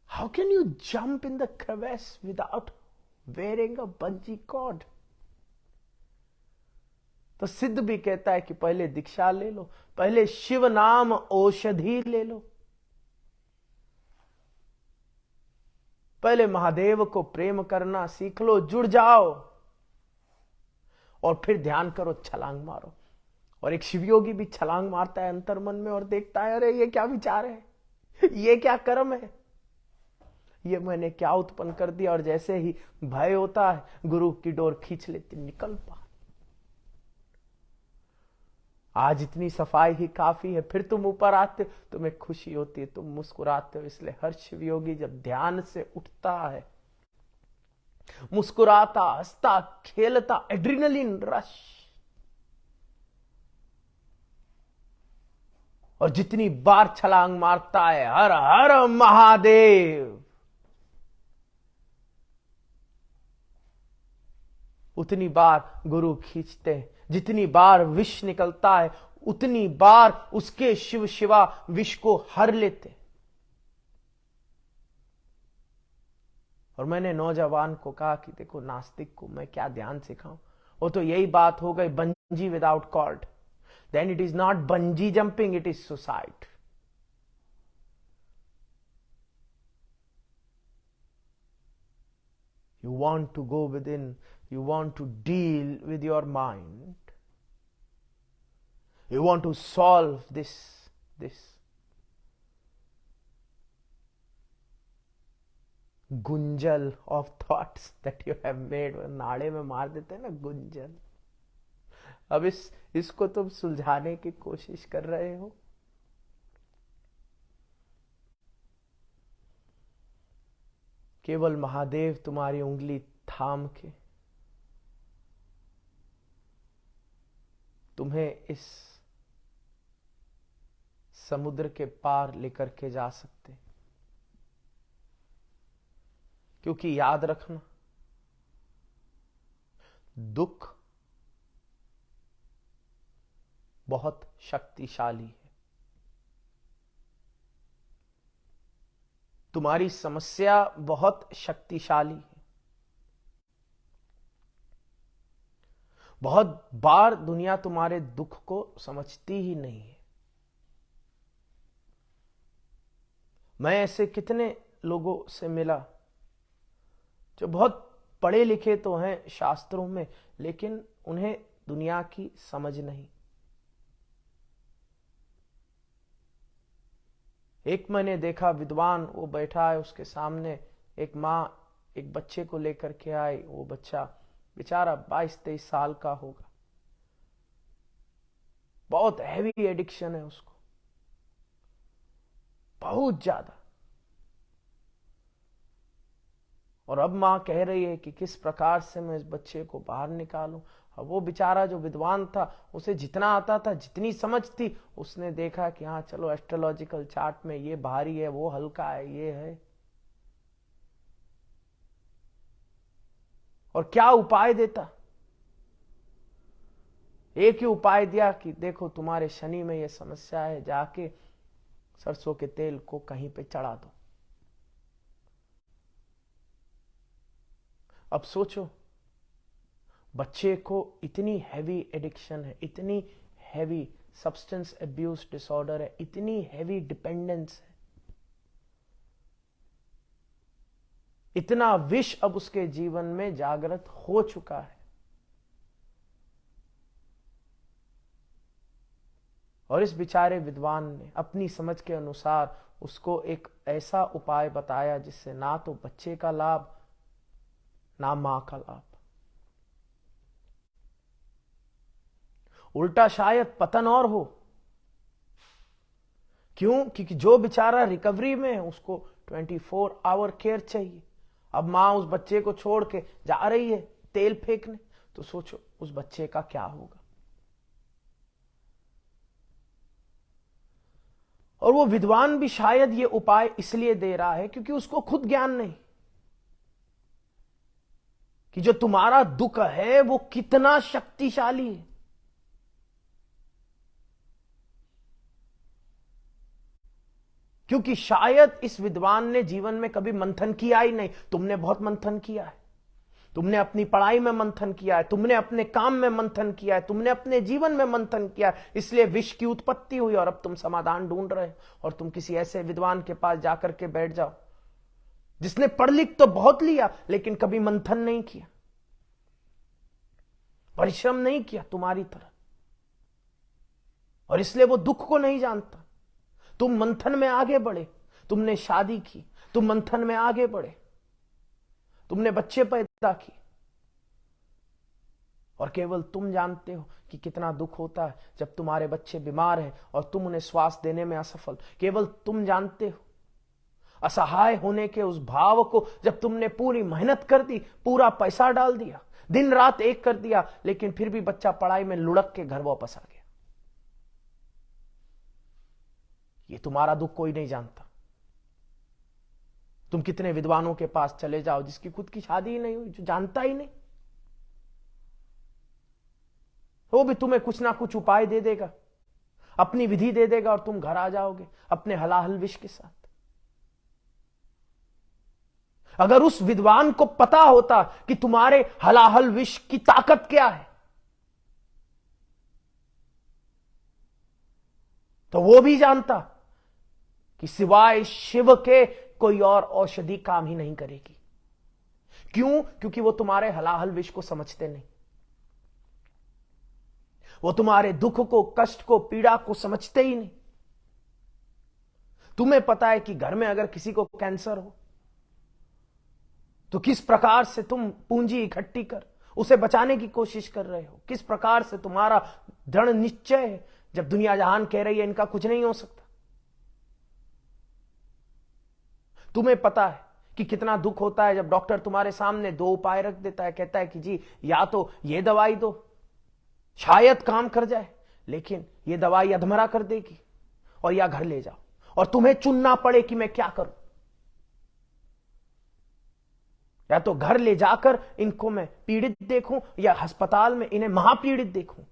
How can you jump in the crevasse without wearing a bungee cord? तो सिद्ध भी कहता है कि पहले दीक्षा ले लो, पहले शिव नाम औषधि ले लो, पहले महादेव को प्रेम करना सीख लो, जुड़ जाओ, और फिर ध्यान करो, छलांग मारो। और एक शिवयोगी भी छलांग मारता है अंतर्मन में और देखता है अरे ये क्या विचार है, ये क्या कर्म है, ये मैंने क्या उत्पन्न कर दिया। और जैसे ही भय होता है गुरु की डोर खींच लेती, निकल पा। आज इतनी सफाई ही काफी है, फिर तुम ऊपर आते हो, तुम्हें खुशी होती है, तुम मुस्कुराते हो। इसलिए हर शिवयोगी जब ध्यान से उठता है, मुस्कुराता, हंसता, खेलता, एड्रिनलिन रश, और जितनी बार छलांग मारता है हर हर महादेव, उतनी बार गुरु खींचते हैं। जितनी बार विष निकलता है उतनी बार उसके शिव शिवा विष को हर लेते। और मैंने नौजवान को कहा कि देखो नास्तिक को मैं क्या ध्यान सिखाऊं, वो तो यही बात हो गई, bungee without cord. Then it is not bungee jumping, it is suicide. You want to go within, you want to deal with your mind, you want to solve this Gunjal of thoughts that you have made। नाड़े में मार देते हैं ना गुंजल। अब इसको तुम सुलझाने की कोशिश कर रहे हो। केवल महादेव तुम्हारी उंगली थाम के तुम्हें इस समुद्र के पार लेकर के जा सकते। क्योंकि याद रखना, दुख बहुत शक्तिशाली है। तुम्हारी समस्या बहुत शक्तिशाली है। बहुत बार दुनिया तुम्हारे दुख को समझती ही नहीं है। मैं ऐसे कितने लोगों से मिला जो बहुत पढ़े लिखे तो हैं शास्त्रों में, लेकिन उन्हें दुनिया की समझ नहीं। एक मैंने देखा विद्वान, वो बैठा है, उसके सामने एक माँ एक बच्चे को लेकर के आई। वो बच्चा बेचारा 22-23 साल का होगा, बहुत हैवी एडिक्शन है उसको, बहुत ज्यादा। और अब माँ कह रही है कि किस प्रकार से मैं इस बच्चे को बाहर निकालूं। अब वो बेचारा जो विद्वान था, उसे जितना आता था, जितनी समझ थी, उसने देखा कि हाँ चलो एस्ट्रोलॉजिकल चार्ट में ये भारी है, वो हल्का है, ये है। और क्या उपाय देता? एक ही उपाय दिया कि देखो तुम्हारे शनि में ये समस्या है, जाके सरसों के तेल को कहीं पे चढ़ा दो। अब सोचो, बच्चे को इतनी हैवी एडिक्शन है, इतनी हैवी सब्सटेंस अब्यूज डिसऑर्डर है, इतनी हैवी डिपेंडेंस है, इतना विष अब उसके जीवन में जागृत हो चुका है। और इस बेचारे विद्वान ने अपनी समझ के अनुसार उसको एक ऐसा उपाय बताया जिससे ना तो बच्चे का लाभ, ना मां का लाभ, उल्टा शायद पतन और हो। क्यों? क्योंकि जो बेचारा रिकवरी में है उसको 24 आवर केयर चाहिए। अब मां उस बच्चे को छोड़ के जा रही है तेल फेंकने, तो सोचो उस बच्चे का क्या होगा। और वो विद्वान भी शायद ये उपाय इसलिए दे रहा है क्योंकि उसको खुद ज्ञान नहीं कि जो तुम्हारा दुख है वो कितना शक्तिशाली है। क्योंकि शायद इस विद्वान ने जीवन में कभी मंथन किया ही नहीं। तुमने बहुत मंथन किया है, तुमने अपनी पढ़ाई में मंथन किया है, तुमने अपने काम में मंथन किया है, तुमने अपने जीवन में मंथन किया है, इसलिए विष की उत्पत्ति हुई। और अब तुम समाधान ढूंढ रहे हो और तुम किसी ऐसे विद्वान के पास जाकर के बैठ जाओ जिसने पढ़ लिख तो बहुत लिया लेकिन कभी मंथन नहीं किया, परिश्रम नहीं किया तुम्हारी तरह, और इसलिए वो दुख को नहीं जानता। तुम मंथन में आगे बढ़े, तुमने शादी की, तुम मंथन में आगे बढ़े, तुमने बच्चे पैदा किए, और केवल तुम जानते हो कि कितना दुख होता है जब तुम्हारे बच्चे बीमार हैं और तुम उन्हें श्वास देने में असफल। केवल तुम जानते हो असहाय होने के उस भाव को, जब तुमने पूरी मेहनत कर दी, पूरा पैसा डाल दिया, दिन रात एक कर दिया, लेकिन फिर भी बच्चा पढ़ाई में लुढ़क के घर वापस आ गया। ये तुम्हारा दुख कोई नहीं जानता। तुम कितने विद्वानों के पास चले जाओ जिसकी खुद की शादी ही नहीं हुई, जो जानता ही नहीं, वो भी तुम्हें कुछ ना कुछ उपाय दे देगा, अपनी विधि दे देगा, और तुम घर आ जाओगे अपने हलाहल विष के साथ। अगर उस विद्वान को पता होता कि तुम्हारे हलाहल विष की ताकत क्या है, तो वो भी जानता कि सिवाय शिव के कोई और औषधि काम ही नहीं करेगी। क्यों? क्योंकि वो तुम्हारे हलाहल विष को समझते नहीं, वो तुम्हारे दुख को, कष्ट को, पीड़ा को समझते ही नहीं। तुम्हें पता है कि घर में अगर किसी को कैंसर हो तो किस प्रकार से तुम पूंजी इकट्ठी कर उसे बचाने की कोशिश कर रहे हो, किस प्रकार से तुम्हारा दृढ़ निश्चय है जब दुनिया जहान कह रही है इनका कुछ नहीं हो सकता। तुम्हें पता है कि कितना दुख होता है जब डॉक्टर तुम्हारे सामने दो उपाय रख देता है, कहता है कि जी या तो ये दवाई दो, शायद काम कर जाए, लेकिन ये दवाई अधमरा कर देगी, और या घर ले जाओ, और तुम्हें चुनना पड़े कि मैं क्या करूं। या तो घर ले जाकर इनको मैं पीड़ित देखूं, या अस्पताल में इन्हें महापीड़ित देखूं।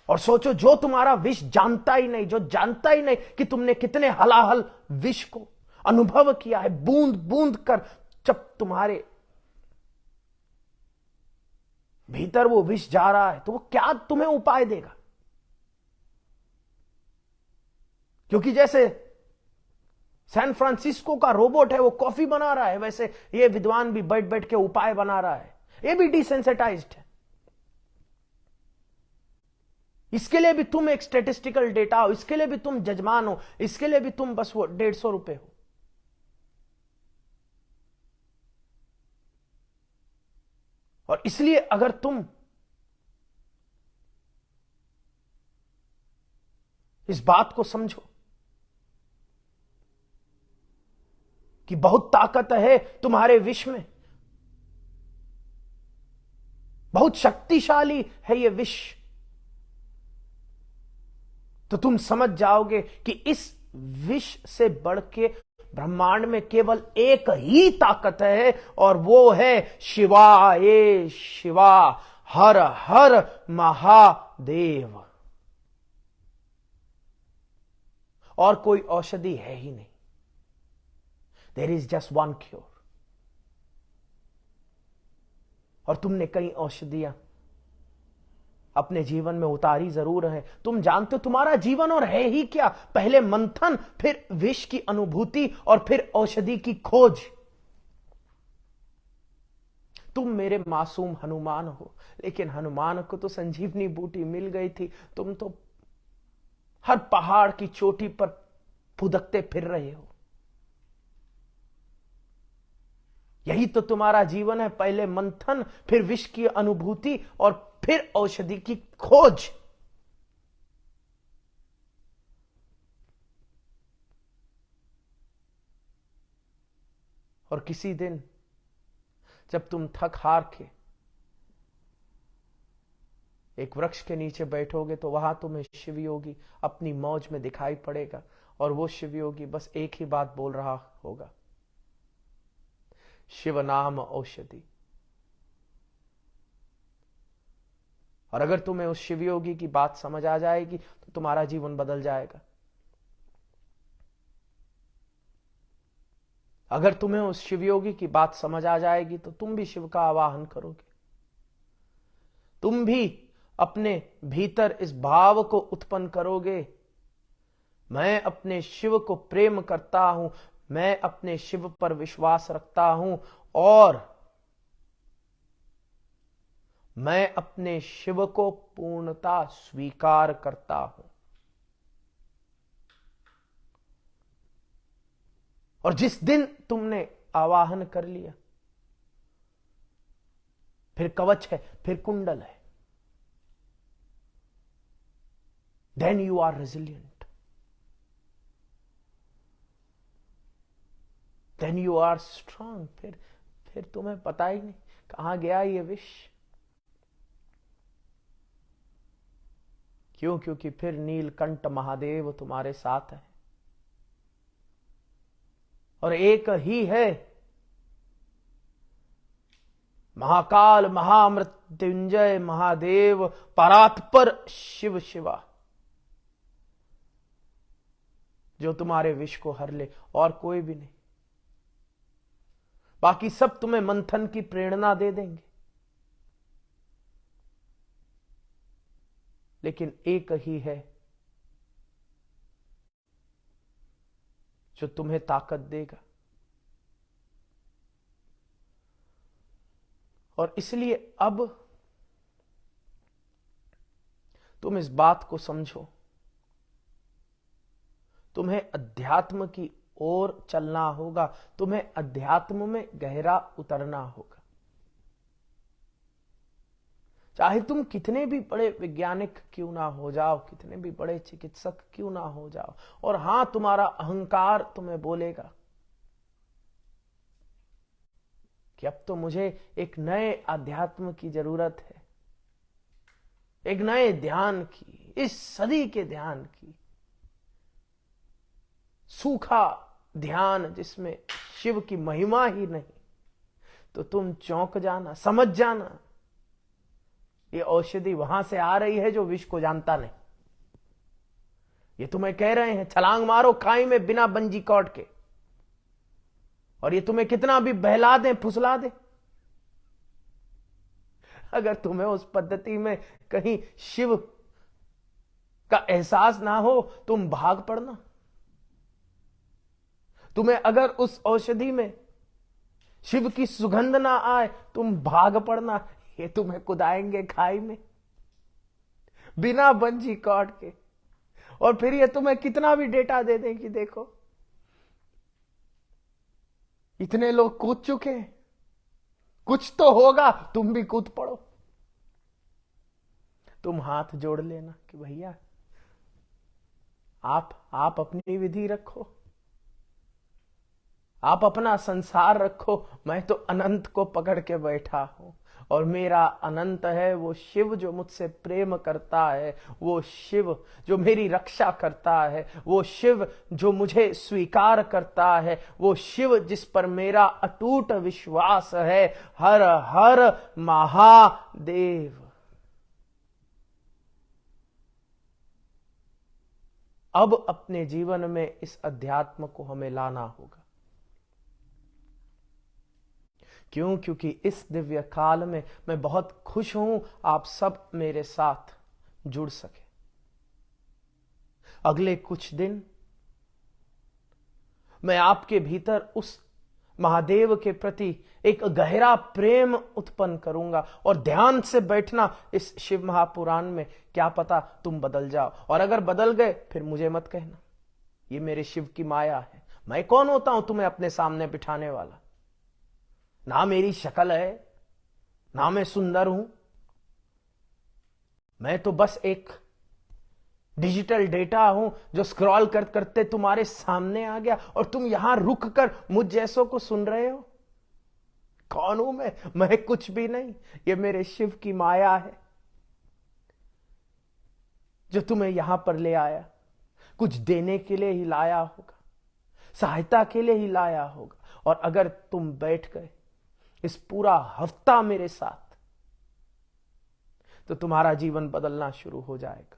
और सोचो, जो तुम्हारा विष जानता ही नहीं, जो जानता ही नहीं कि तुमने कितने हलाहल विष को अनुभव किया है, बूंद बूंद कर, जब तुम्हारे भीतर वो विष जा रहा है, तो वो क्या तुम्हें उपाय देगा? क्योंकि जैसे सैन फ्रांसिस्को का रोबोट है वो कॉफी बना रहा है, वैसे ये विद्वान भी बैठ बैठ के उपाय बना रहा है। ये भी डिसेंसिटाइज्ड है। इसके लिए भी तुम एक स्टैटिस्टिकल डेटा हो, इसके लिए भी तुम जजमान हो, इसके लिए भी तुम बस वो 150 रुपए हो। और इसलिए अगर तुम इस बात को समझो कि बहुत ताकत है तुम्हारे विष में, बहुत शक्तिशाली है ये विष, तो तुम समझ जाओगे कि इस विष से बढ़ के ब्रह्मांड में केवल एक ही ताकत है, और वो है शिवाय शिवा, हर हर महादेव। और कोई औषधि है ही नहीं। There is just one cure. और तुमने कई औषधियां अपने जीवन में उतारी जरूर है। तुम जानते हो तुम्हारा जीवन और है ही क्या, पहले मंथन, फिर विष की अनुभूति, और फिर औषधि की खोज। तुम मेरे मासूम हनुमान हो, लेकिन हनुमान को तो संजीवनी बूटी मिल गई थी, तुम तो हर पहाड़ की चोटी पर फुदकते फिर रहे हो। यही तो तुम्हारा जीवन है, पहले मंथन, फिर विष की अनुभूति, और फिर औषधि की खोज। और किसी दिन जब तुम थक हार के एक वृक्ष के नीचे बैठोगे, तो वहां तुम्हें शिवयोगी अपनी मौज में दिखाई पड़ेगा, और वो शिवयोगी बस एक ही बात बोल रहा होगा, शिव नाम औषधि। और अगर तुम्हें उस शिवयोगी की बात समझ आ जाएगी तो तुम्हारा जीवन बदल जाएगा। अगर तुम्हें उस शिवयोगी की बात समझ आ जाएगी तो तुम भी शिव का आवाहन करोगे। तुम भी अपने भीतर इस भाव को उत्पन्न करोगे, मैं अपने शिव को प्रेम करता हूं, मैं अपने शिव पर विश्वास रखता हूं, और मैं अपने शिव को पूर्णता स्वीकार करता हूं। और जिस दिन तुमने आवाहन कर लिया, फिर कवच है, फिर कुंडल है, then you are resilient, then you are strong. फिर तुम्हें पता ही नहीं कहां गया ये विष। क्यों? क्योंकि फिर नीलकंठ महादेव तुम्हारे साथ है, और एक ही है महाकाल महामृत्युंजय महादेव परात्पर शिव शिवा, जो तुम्हारे विष को हर ले, और कोई भी नहीं। बाकी सब तुम्हें मंथन की प्रेरणा दे देंगे, लेकिन एक ही है जो तुम्हें ताकत देगा। और इसलिए अब तुम इस बात को समझो, तुम्हें अध्यात्म की ओर चलना होगा, तुम्हें अध्यात्म में गहरा उतरना होगा। चाहे तुम कितने भी बड़े वैज्ञानिक क्यों ना हो जाओ, कितने भी बड़े चिकित्सक क्यों ना हो जाओ, और हां तुम्हारा अहंकार तुम्हें बोलेगा कि अब तो मुझे एक नए अध्यात्म की जरूरत है, एक नए ध्यान की, इस सदी के ध्यान की, सूखा ध्यान जिसमें शिव की महिमा ही नहीं, तो तुम चौंक जाना, समझ जाना, ये औषधि वहां से आ रही है जो विष को जानता नहीं। ये तुम्हें कह रहे हैं छलांग मारो खाई में बिना बंजी कॉर्ड के, और ये तुम्हें कितना भी बहला दे, फुसला दे, अगर तुम्हें उस पद्धति में कहीं शिव का एहसास ना हो, तुम भाग पड़ना। तुम्हें अगर उस औषधि में शिव की सुगंध ना आए, तुम भाग पड़ना। ये तुम्हें कुदाएंगे खाई में बिना बंजी कॉर्ड के, और फिर ये तुम्हें कितना भी डेटा दे दें कि देखो इतने लोग कूद चुके हैं, कुछ तो होगा, तुम भी कूद पड़ो। तुम हाथ जोड़ लेना कि भैया आप अपनी विधि रखो, आप अपना संसार रखो, मैं तो अनंत को पकड़ के बैठा हूं, और मेरा अनंत है वो शिव जो मुझसे प्रेम करता है, वो शिव जो मेरी रक्षा करता है, वो शिव जो मुझे स्वीकार करता है, वो शिव जिस पर मेरा अटूट विश्वास है। हर हर महादेव। अब अपने जीवन में इस अध्यात्म को हमें लाना होगा। क्यों? क्योंकि इस दिव्य काल में मैं बहुत खुश हूं आप सब मेरे साथ जुड़ सके। अगले कुछ दिन मैं आपके भीतर उस महादेव के प्रति एक गहरा प्रेम उत्पन्न करूंगा, और ध्यान से बैठना इस शिव महापुराण में। क्या पता तुम बदल जाओ, और अगर बदल गए फिर मुझे मत कहना, ये मेरे शिव की माया है। मैं कौन होता हूं तुम्हें अपने सामने बिठाने वाला? ना मेरी शक्ल है, ना मैं सुंदर हूं, मैं तो बस एक डिजिटल डेटा हूं जो स्क्रॉल करते तुम्हारे सामने आ गया, और तुम यहां रुक कर मुझ जैसों को सुन रहे हो। कौन हूं मैं कुछ भी नहीं। ये मेरे शिव की माया है जो तुम्हें यहां पर ले आया। कुछ देने के लिए ही लाया होगा, सहायता के लिए ही लाया होगा। और अगर तुम बैठ गए इस पूरा हफ्ता मेरे साथ, तो तुम्हारा जीवन बदलना शुरू हो जाएगा।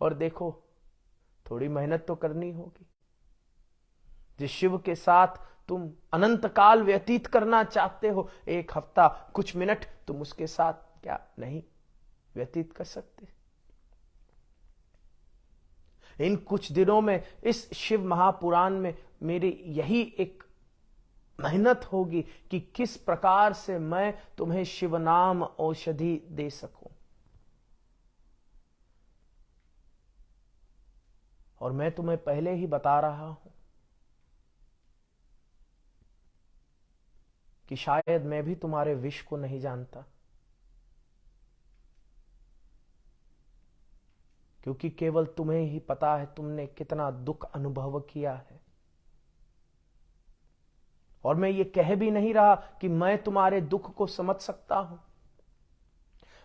और देखो, थोड़ी मेहनत तो करनी होगी। जिस शिव के साथ तुम अनंत काल व्यतीत करना चाहते हो, एक हफ्ता कुछ मिनट तुम उसके साथ क्या नहीं व्यतीत कर सकते? इन कुछ दिनों में इस शिव महापुराण में मेरी यही एक मेहनत होगी कि किस प्रकार से मैं तुम्हें शिव नाम औषधि दे सकूं। और मैं तुम्हें पहले ही बता रहा हूं कि शायद मैं भी तुम्हारे विष को नहीं जानता, क्योंकि केवल तुम्हें ही पता है तुमने कितना दुख अनुभव किया है। और मैं ये कह भी नहीं रहा कि मैं तुम्हारे दुख को समझ सकता हूं,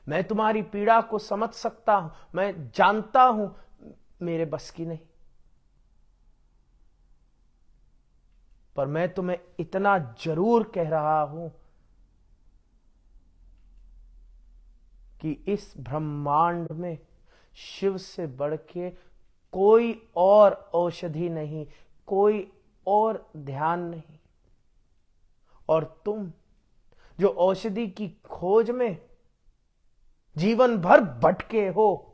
मैं तुम्हारी पीड़ा को समझ सकता हूं, मैं जानता हूं मेरे बस की नहीं। पर मैं तुम्हें इतना जरूर कह रहा हूं कि इस ब्रह्मांड में शिव से बढ़ के कोई और औषधि नहीं, कोई और ध्यान नहीं। और तुम जो औषधि की खोज में जीवन भर भटके हो,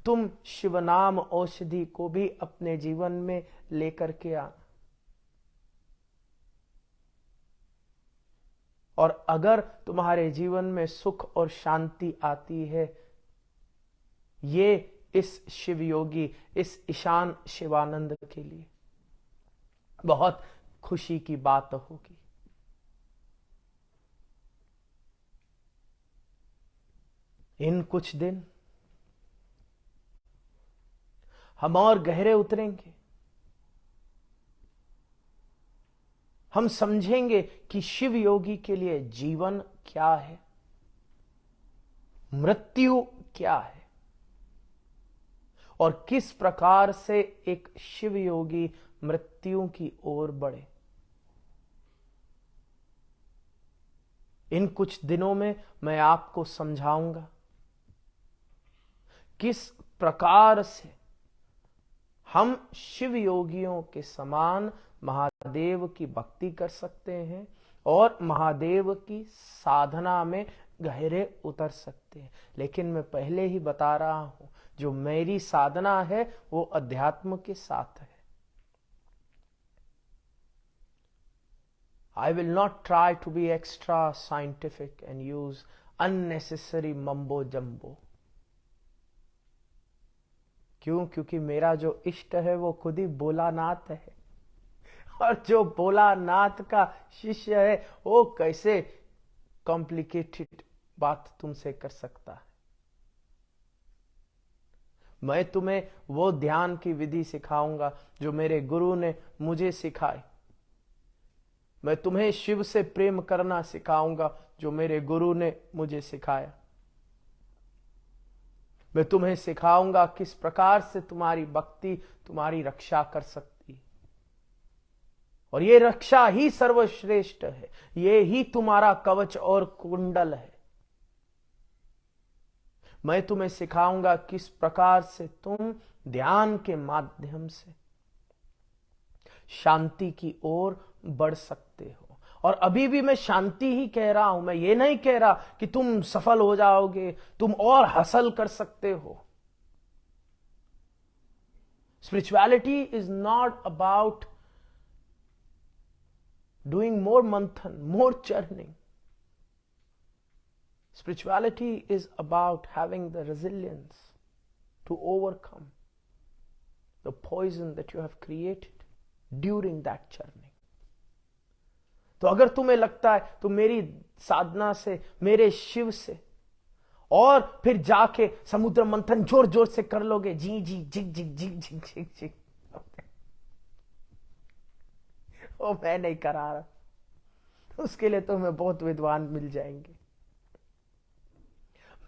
तुम शिवनाम औषधि को भी अपने जीवन में लेकर के आना। और अगर तुम्हारे जीवन में सुख और शांति आती है, ये इस शिव योगी, इस ईशान शिवानंद के लिए बहुत खुशी की बात होगी। इन कुछ दिन हम और गहरे उतरेंगे। हम समझेंगे कि शिव योगी के लिए जीवन क्या है, मृत्यु क्या है, और किस प्रकार से एक शिव योगी मृत्यु की ओर बढ़े। इन कुछ दिनों में मैं आपको समझाऊंगा किस प्रकार से हम शिव योगियों के समान महादेव की भक्ति कर सकते हैं और महादेव की साधना में गहरे उतर सकते हैं। लेकिन मैं पहले ही बता रहा हूं, जो मेरी साधना है वो अध्यात्म के साथ है। I will not try to be extra scientific and use unnecessary mumbo jumbo. क्यों? क्योंकि मेरा जो इष्ट है वो खुद ही भोलानाथ है, और जो भोलानाथ का शिष्य है वो कैसे कॉम्प्लिकेटेड बात तुमसे कर सकता है। मैं तुम्हें वो ध्यान की विधि सिखाऊंगा जो मेरे गुरु ने मुझे सिखाई, मैं तुम्हें शिव से प्रेम करना सिखाऊंगा जो मेरे गुरु ने मुझे सिखाया। मैं तुम्हें सिखाऊंगा किस प्रकार से तुम्हारी भक्ति तुम्हारी रक्षा कर सकती है, और ये रक्षा ही सर्वश्रेष्ठ है, ये ही तुम्हारा कवच और कुंडल है। मैं तुम्हें सिखाऊंगा किस प्रकार से तुम ध्यान के माध्यम से शांति की ओर बढ़ सकते हो। और अभी भी मैं शांति ही कह रहा हूं, मैं ये नहीं कह रहा कि तुम सफल हो जाओगे, तुम और हासिल कर सकते हो। Spirituality is not about doing more मंथन, मोर churning. Spirituality is about having the resilience to overcome the poison that you have created during that journey. तो अगर तुम्हें लगता है तो मेरी साधना से, मेरे शिव से, और फिर जाके समुद्र मंथन जोर जोर से कर लोगे, जी जी जिग जिग जिग जिग जिग जिग, वो मैं नहीं करा रहा, उसके लिए तुम्हें बहुत विद्वान मिल जाएंगे।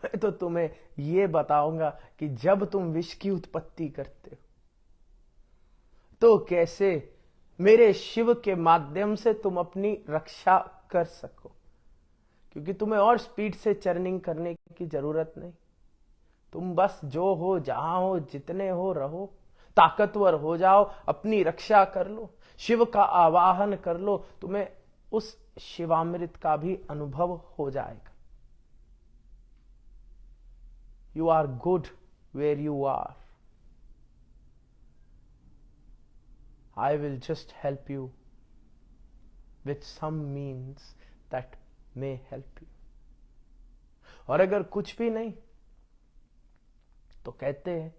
मैं तो तुम्हें यह बताऊंगा कि जब तुम विष की उत्पत्ति करते हो तो कैसे मेरे शिव के माध्यम से तुम अपनी रक्षा कर सको, क्योंकि तुम्हें और स्पीड से चर्निंग करने की जरूरत नहीं। तुम बस जो हो, जहां हो, जितने हो रहो, ताकतवर हो जाओ, अपनी रक्षा कर लो, शिव का आवाहन कर लो, तुम्हें उस शिवामृत का भी अनुभव हो जाएगा। You are good where you are. I will just help you with some means that may help you. और अगर कुछ भी नहीं तो कहते हैं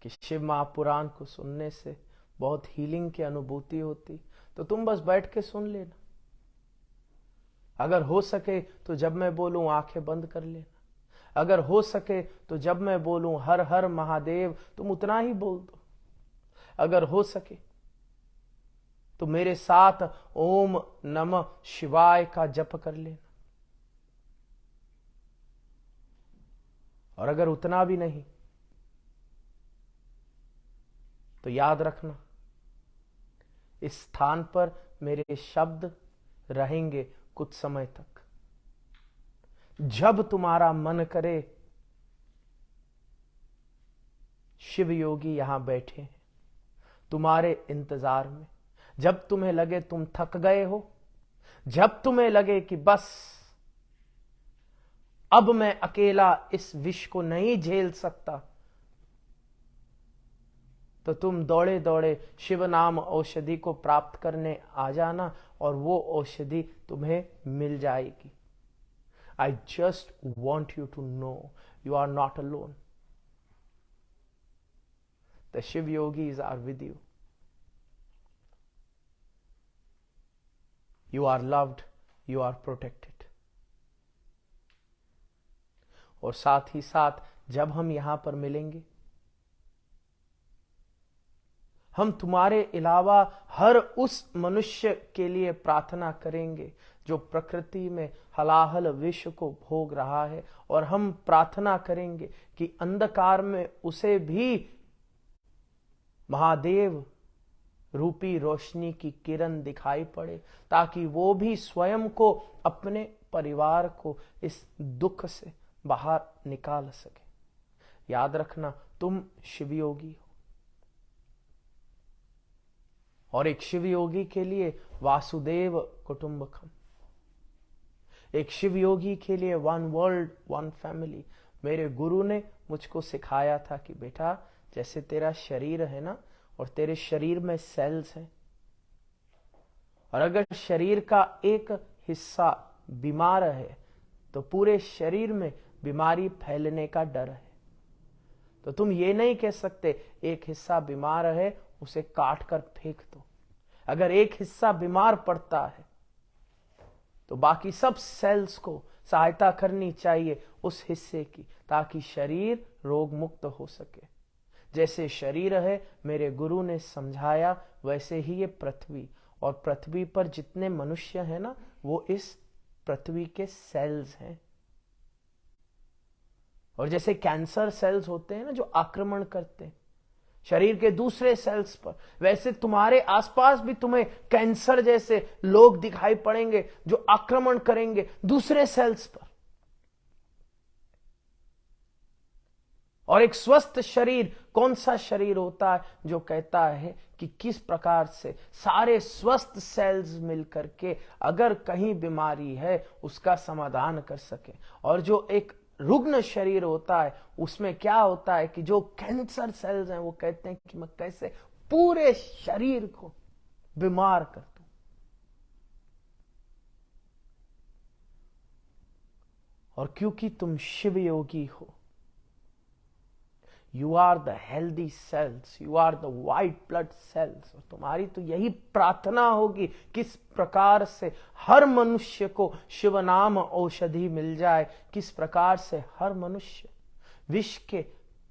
कि शिव महापुराण को सुनने से बहुत हीलिंग की अनुभूति होती, तो तुम बस बैठ के सुन लेना। अगर हो सके तो जब मैं बोलूं आंखें बंद कर लेना। अगर हो सके तो जब मैं बोलूं हर हर महादेव तुम उतना ही बोल दो। अगर हो सके तो मेरे साथ ओम नमः शिवाय का जप कर लेना। और अगर उतना भी नहीं तो याद रखना, इस स्थान पर मेरे शब्द रहेंगे कुछ समय तक। जब तुम्हारा मन करे, शिव योगी यहां बैठे हैं तुम्हारे इंतजार में। जब तुम्हें लगे तुम थक गए हो, जब तुम्हें लगे कि बस अब मैं अकेला इस विष को नहीं झेल सकता, तो तुम दौड़े दौड़े शिव नाम औषधि को प्राप्त करने आ जाना, और वो औषधि तुम्हें मिल जाएगी। I just want you to know you are not alone. The Shiv Yogis are with you. You are loved, you are protected. और साथ ही साथ जब हम यहां पर मिलेंगे, हम तुम्हारे अलावा हर उस मनुष्य के लिए प्रार्थना करेंगे जो प्रकृति में हलाहल विष को भोग रहा है, और हम प्रार्थना करेंगे कि अंधकार में उसे भी महादेव रूपी रोशनी की किरण दिखाई पड़े, ताकि वो भी स्वयं को, अपने परिवार को इस दुख से बाहर निकाल सके। याद रखना, तुम शिवयोगी हो, और एक शिवयोगी के लिए वासुदेव कुटुंबकम, एक शिवयोगी के लिए वन वर्ल्ड वन फैमिली। मेरे गुरु ने मुझको सिखाया था कि बेटा, जैसे तेरा शरीर है ना, और तेरे शरीर में सेल्स हैं, और अगर शरीर का एक हिस्सा बीमार है तो पूरे शरीर में बीमारी फैलने का डर है। तो तुम ये नहीं कह सकते एक हिस्सा बीमार है उसे काट कर फेंक दो। अगर एक हिस्सा बीमार पड़ता है तो बाकी सब सेल्स को सहायता करनी चाहिए उस हिस्से की, ताकि शरीर रोग मुक्त हो सके। जैसे शरीर है, मेरे गुरु ने समझाया, वैसे ही ये पृथ्वी और पृथ्वी पर जितने मनुष्य हैं ना, वो इस पृथ्वी के सेल्स हैं। और जैसे कैंसर सेल्स होते हैं ना जो आक्रमण करते हैं शरीर के दूसरे सेल्स पर, वैसे तुम्हारे आसपास भी तुम्हें कैंसर जैसे लोग दिखाई पड़ेंगे जो आक्रमण करेंगे दूसरे सेल्स पर। और एक स्वस्थ शरीर कौन सा शरीर होता है? जो कहता है कि किस प्रकार से सारे स्वस्थ सेल्स मिलकर के अगर कहीं बीमारी है उसका समाधान कर सके। और जो एक रुग्ण शरीर होता है उसमें क्या होता है कि जो कैंसर सेल्स हैं वो कहते हैं कि मैं कैसे पूरे शरीर को बीमार कर दूं। और क्योंकि तुम शिव योगी हो, you are the healthy cells, you are the white blood cells. और तुम्हारी तो यही प्रार्थना होगी किस प्रकार से हर मनुष्य को शिव नाम औषधि मिल जाए, किस प्रकार से हर मनुष्य विश्व के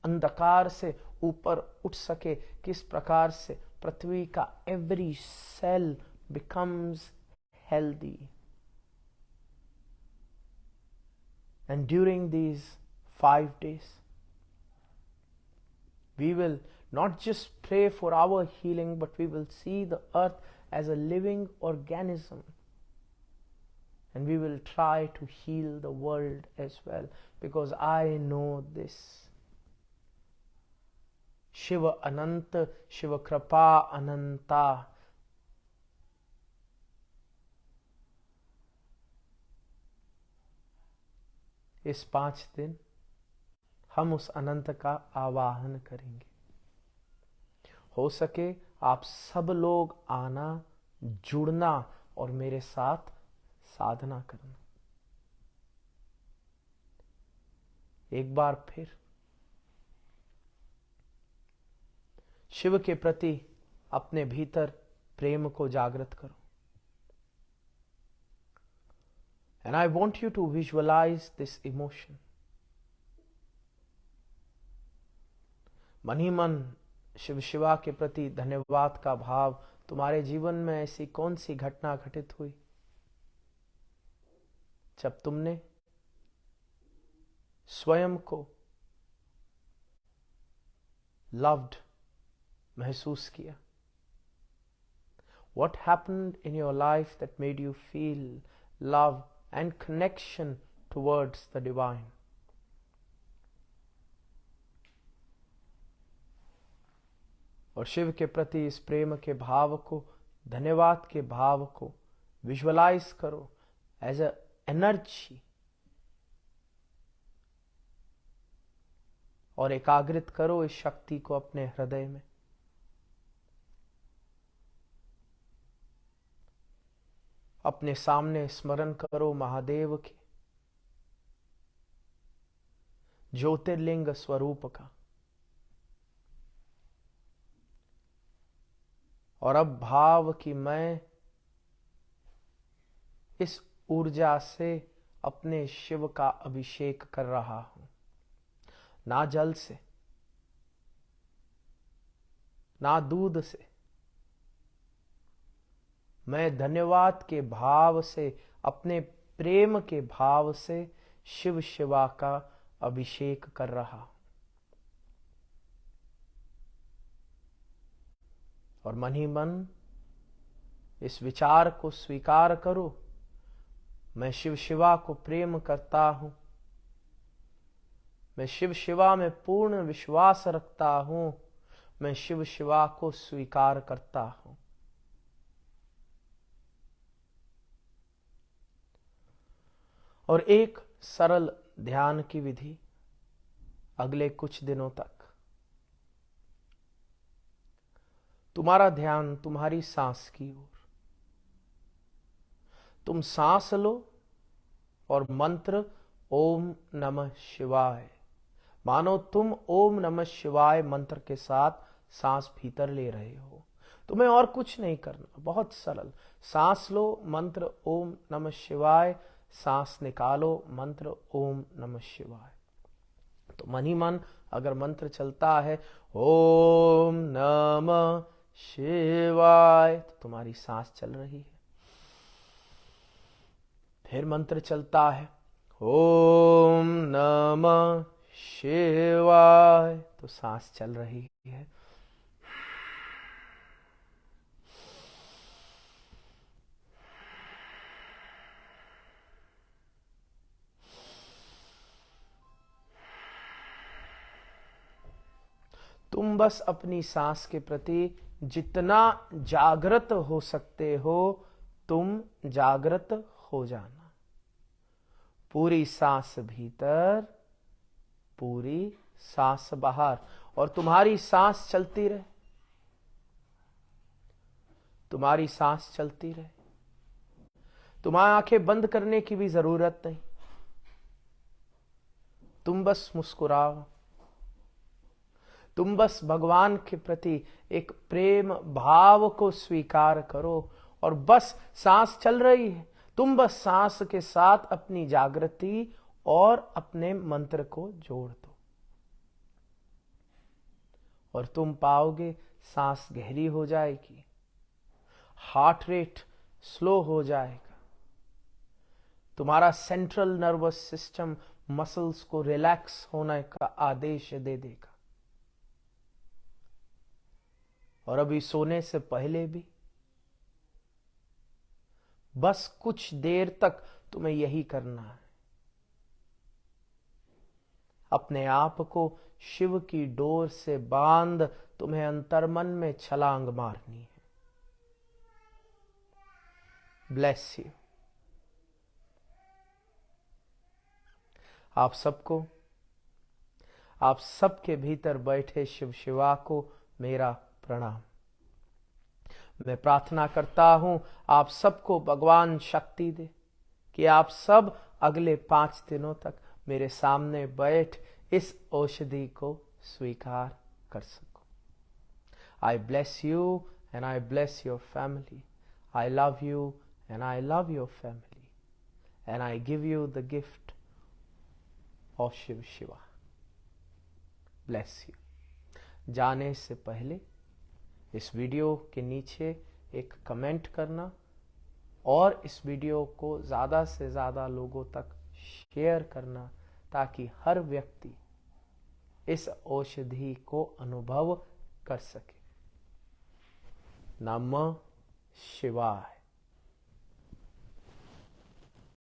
अंधकार से ऊपर उठ सके, किस प्रकार से पृथ्वी का every cell becomes healthy. And during these 5 days we will not just pray for our healing, but we will see the earth as a living organism, and we will try to heal the world as well, because I know this. Shiva Ananta, Shiva Kripa Ananta. इस 5 दिन हम उस अनंत का आवाहन करेंगे। हो सके आप सब लोग आना, जुड़ना और मेरे साथ साधना करना। एक बार फिर शिव के प्रति अपने भीतर प्रेम को जागृत करो। And I want you to visualize this emotion. मन ही मन शिव शिवा के प्रति धन्यवाद का भाव। तुम्हारे जीवन में ऐसी कौन सी घटना घटित हुई जब तुमने स्वयं को loved महसूस किया? What happened in your life that made you feel love and connection towards the divine? और शिव के प्रति इस प्रेम के भाव को, धन्यवाद के भाव को विजुअलाइज करो एज अ एनर्जी, और एकाग्रित करो इस शक्ति को अपने हृदय में। अपने सामने स्मरण करो महादेव के ज्योतिर्लिंग स्वरूप का। और अब भाव कि मैं इस ऊर्जा से अपने शिव का अभिषेक कर रहा हूं, ना जल से, ना दूध से। मैं धन्यवाद के भाव से, अपने प्रेम के भाव से शिव शिवा का अभिषेक कर रहा हूं। और मन ही मन इस विचार को स्वीकार करो, मैं शिव शिवा को प्रेम करता हूं, मैं शिव शिवा में पूर्ण विश्वास रखता हूं, मैं शिव शिवा को स्वीकार करता हूं। और एक सरल ध्यान की विधि अगले कुछ दिनों तक। तुम्हारा ध्यान तुम्हारी सांस की ओर। तुम सांस लो और मंत्र ओम नमः शिवाय, मानो तुम ओम नमः शिवाय मंत्र के साथ सांस भीतर ले रहे हो। तुम्हें और कुछ नहीं करना, बहुत सरल। सांस लो, मंत्र ओम नमः शिवाय, सांस निकालो, मंत्र ओम नमः शिवाय। तो मन ही मन अगर मंत्र चलता है ओम नमः शिवाय। तो तुम्हारी सांस चल रही है। फिर मंत्र चलता है, ओम नमः शिवाय। तो सांस चल रही है। तुम बस अपनी सांस के प्रति जितना जागृत हो सकते हो, तुम जागृत हो जाना। पूरी सांस भीतर, पूरी सांस बाहर, और तुम्हारी सांस चलती रहे, तुम्हारी सांस चलती रहे। तुम्हारी आंखें बंद करने की भी जरूरत नहीं। तुम बस मुस्कुराओ। तुम बस भगवान के प्रति एक प्रेम भाव को स्वीकार करो, और बस सांस चल रही है। तुम बस सांस के साथ अपनी जागृति और अपने मंत्र को जोड़ दो, और तुम पाओगे सांस गहरी हो जाएगी, हार्ट रेट स्लो हो जाएगा, तुम्हारा सेंट्रल नर्वस सिस्टम मसल्स को रिलैक्स होने का आदेश दे देगा। और अभी सोने से पहले भी बस कुछ देर तक तुम्हें यही करना है। अपने आप को शिव की डोर से बांध तुम्हें अंतर्मन में छलांग मारनी है। Bless you. आप सबको, आप सबके भीतर बैठे शिव शिवा को मेरा प्रणाम। मैं प्रार्थना करता हूं आप सबको भगवान शक्ति दे कि आप सब अगले 5 दिनों तक मेरे सामने बैठ इस औषधि को स्वीकार कर सको। I bless you and I bless your family. I love you and I love your family, and I give you the gift of Shiv Shiva. Bless you. जाने से पहले इस वीडियो के नीचे एक कमेंट करना, और इस वीडियो को ज़्यादा से ज़्यादा लोगों तक शेयर करना, ताकि हर व्यक्ति इस औषधि को अनुभव कर सके। नमः शिवाय।